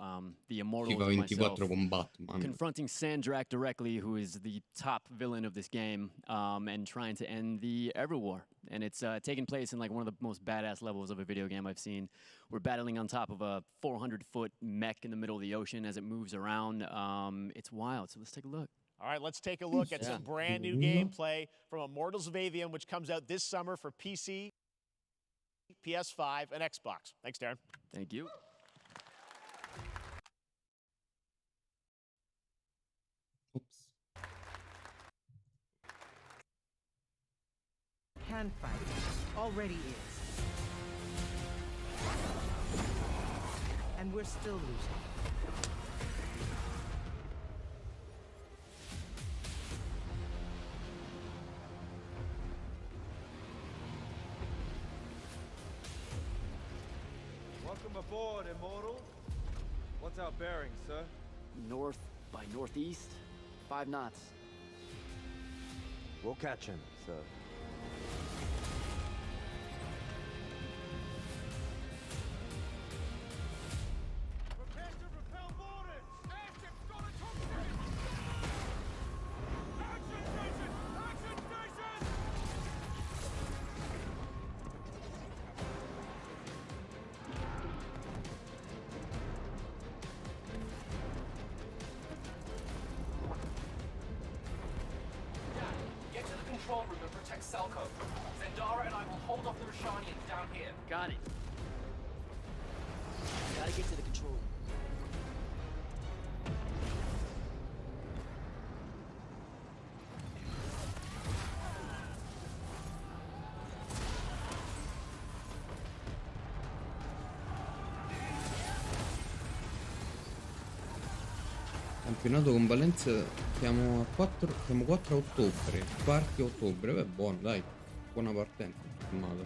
the immortal FIFA myself 24 con Batman. confronting Sandrak directly, who is the top villain of this game, and trying to end the Everwar. And it's taking place in like one of the most badass levels of a video game I've seen. We're battling on top of a 400-foot mech in the middle of the ocean as it moves around. It's wild, so let's take a look. All right, let's take a look at some brand new gameplay from Immortals of Avium, which comes out this summer for PC, PS5, and Xbox. Thanks, Darren. Thank you. Oops. Can fight. Already is. And we're still losing. Welcome aboard, Immortals. What's our bearing, sir? North by northeast, 5 knots. We'll catch him, sir. Get to the control room and protect Selko. Zendara and I will hold off the Rashanians down here. Got it. Gotta get to the control room. Campionato con Valencia siamo a 4 a ottobre. Quarti a ottobre. Beh, buono, dai. Buona partenza. Filmato.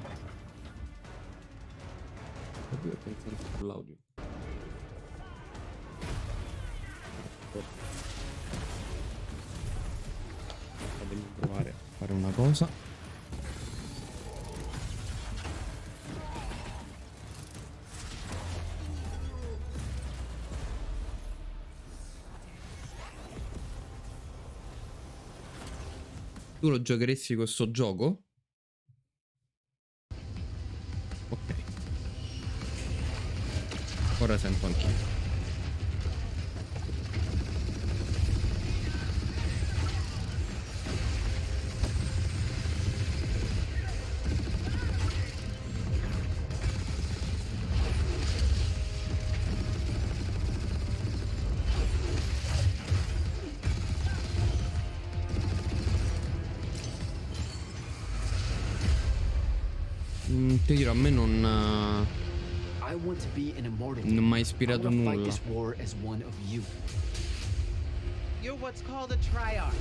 Proprio pensando sull'audio. Fatemi provare a fare una cosa. Tu lo giocheresti questo gioco? Ok. Ora sento anch'io. Ti dirò, a me non I want to be an immortal. mi ha mai ispirato I wanna fight nulla. this war as one of you. You're what's called a triarch.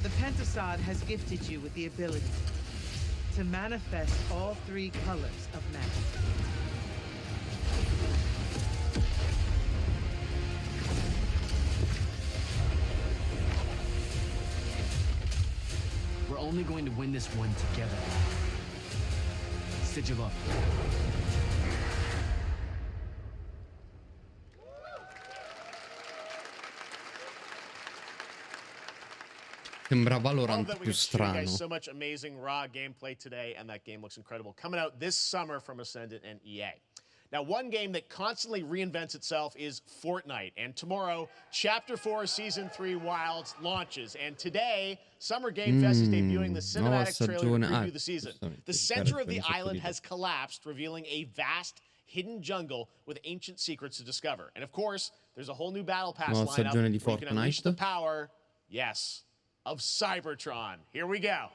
The Pentasod has gifted you with the ability to manifest all 3 colors of magic. We're only going to win this one together. Sigil up. Sembra Love Valorant that we più get to show you strano. guys so much amazing raw gameplay today, and that game looks incredible. Coming out this summer from Ascendant and EA. Now, one game that constantly reinvents itself is Fortnite. And tomorrow, Chapter 4 Season 3 Wilds launches. And today, Summer Game Fest is debuting the cinematic trailer to preview the season. The center of the island has collapsed, revealing a vast, hidden jungle with ancient secrets to discover. And of course, there's a whole new battle pass Nuova lineup stagione di where you can unleash the Fortnite. power, yes, of Cybertron. Here we go.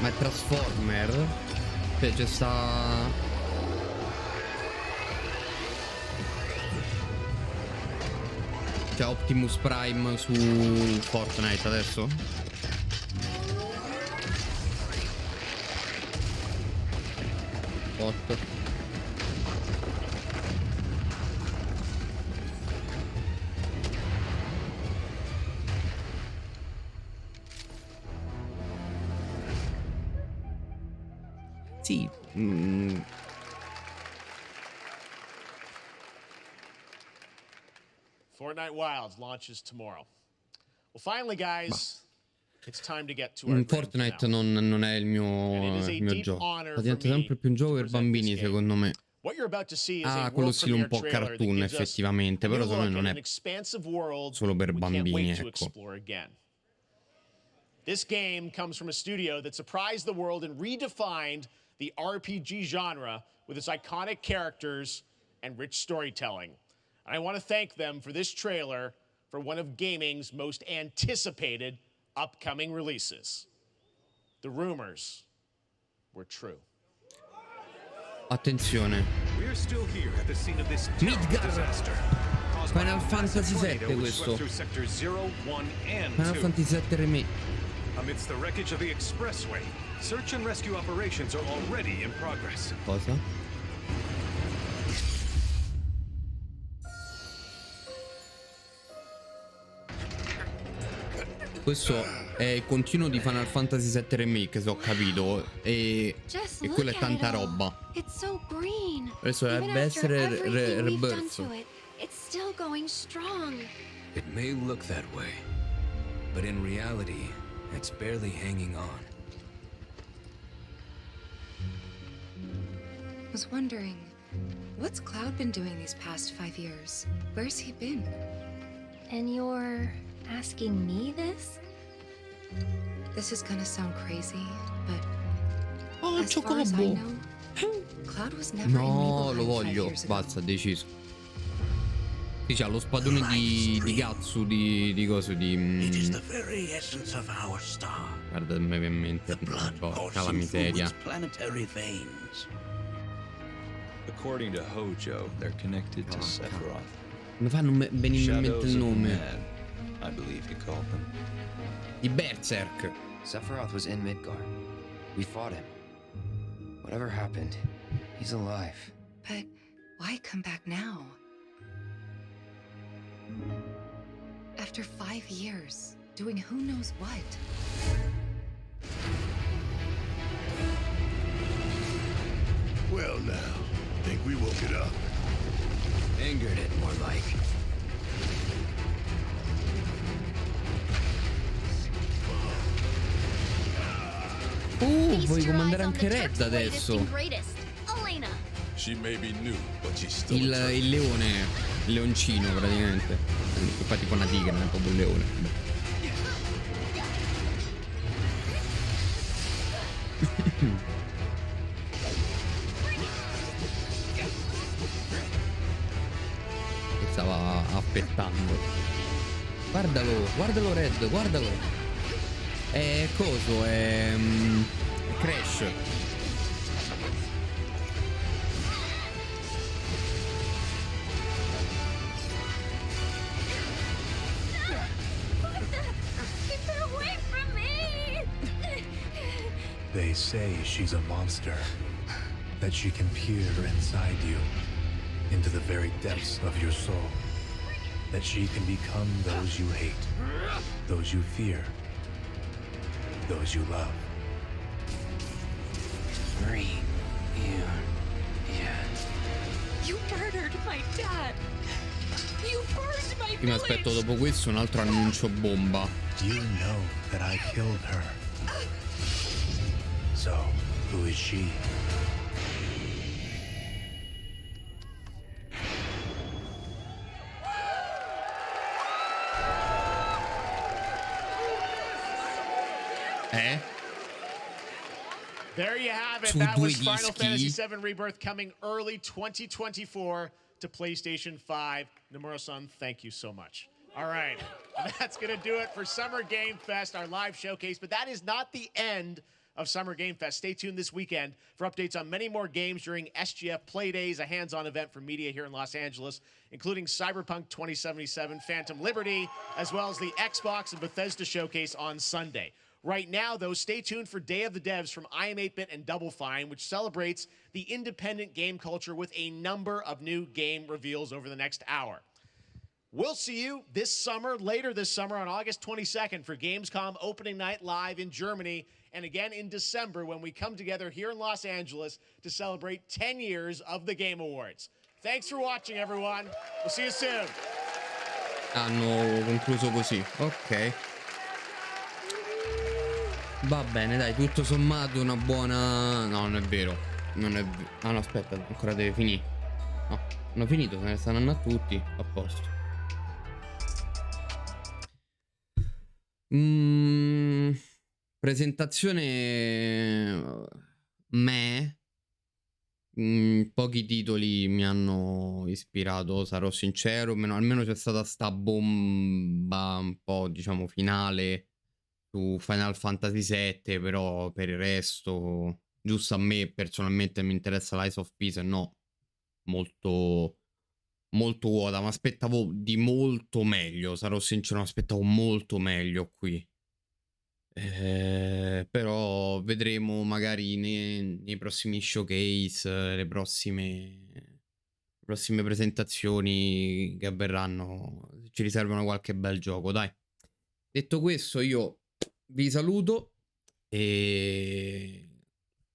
Ma è Transformer? Cioè, c'è sta... C'è Optimus Prime su Fortnite adesso? Bot. Sì. Fortnite Wilds launches tomorrow. Well, finally, guys, it's time to get to our grand Fortnite finale. non è il mio gioco. Sta diventando sempre più un gioco per bambini, secondo me. What you're about to see is a Ah, quello world stile un premiere po' trailer that cartoon, gives us effettivamente. a Però new secondo me look non at an è expansive world solo per we can't bambini, wait to ecco. explore again. This game comes from a studio that surprised the world and redefined the RPG genre with its iconic characters and rich storytelling. And I want to thank them for this trailer for one of gaming's most anticipated upcoming releases. The rumors were true. Attenzione. We're still here at the scene of this terrible disaster. Final Fantasy VII questo. Final Fantasy VII Remake. Amidst the wreckage of the expressway, search and rescue operations are already in progress. Cosa? Questo è il continuo di Final Fantasy VII Remake, se ho capito. E quello è tanta roba. It's so green. Adesso dovrebbe essere Rebirth. It's still going strong. It may look that way, but in reality, it's barely hanging on. Was wondering, what's Cloud been doing these past 5 years? Where's he been? And you're asking me this? This is gonna sound crazy, but Oh, as far as I Chocobo! know, Cloud was never in No, Nibelheim lo 5 voglio. years ago. Basta, deciso. Sì, c'ha lo spadone di Gatsu, di coso, di... It is the very essence of our star. Guarda, me viene in mente. Porca la miseria. Planetary veins. According to Hojo, they're connected to Sephiroth. Mi fanno venire in mente il nome. I believe he called them. Di Berserk. Sephiroth was in Midgard. We fought him. Whatever happened, he's alive. But why come back now? After 5 years, doing who knows what? Well now, think we woke it up. Angered it, more like. Puoi comandare anche Red adesso. She may be new, but she's still Il leone, il leoncino praticamente. Fa tipo una tigre, non è proprio un leone. Che stava aspettando. Guardalo Red, guardalo. È coso, è Crash. They say she's a monster, that she can peer inside you, into the very depths of your soul, that she can become those you hate, those you fear, those you love. Green, You murdered my dad. You burned my Io mi aspetto dopo questo un altro annuncio bomba. You know that I killed her. So, who is she? There you have it. Su That due was Final dischi. Fantasy VII Rebirth coming early 2024 to PlayStation 5. Nomura-san, thank you so much. All right. That's going to do it for Summer Game Fest, our live showcase. But that is not the end of Summer Game Fest. Stay tuned this weekend for updates on many more games during SGF Play Days, a hands-on event for media here in Los Angeles, including Cyberpunk 2077, Phantom Liberty, as well as the Xbox and Bethesda showcase on Sunday. Right now, though, stay tuned for Day of the Devs from I Am 8-Bit and Double Fine, which celebrates the independent game culture with a number of new game reveals over the next hour. We'll see you later this summer on August 22nd for Gamescom opening night live in Germany, and again in December when we come together here in Los Angeles to celebrate 10 years of the Game Awards. Thanks for watching, everyone. We'll see you soon. Hanno concluso così. Ok. Va bene, dai, tutto sommato una buona... No, non è vero. Non è vero. Ah, no, aspetta, ancora deve finire. No, hanno finito, se ne stanno andando tutti. A posto. Presentazione... Pochi titoli mi hanno ispirato, sarò sincero. Almeno c'è stata sta bomba un po', diciamo, finale su Final Fantasy VII, però per il resto, giusto a me personalmente mi interessa l'Eyes of Peace, no, molto vuota, ma aspettavo di molto meglio, sarò sincero, mi aspettavo molto meglio qui. Però vedremo magari nei prossimi showcase, le prossime presentazioni che avverranno, ci riservano qualche bel gioco, dai. Detto questo, io vi saluto e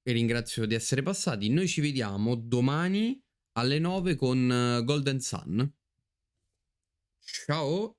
ringrazio di essere passati. Noi ci vediamo domani alle 9 con Golden Sun. Ciao!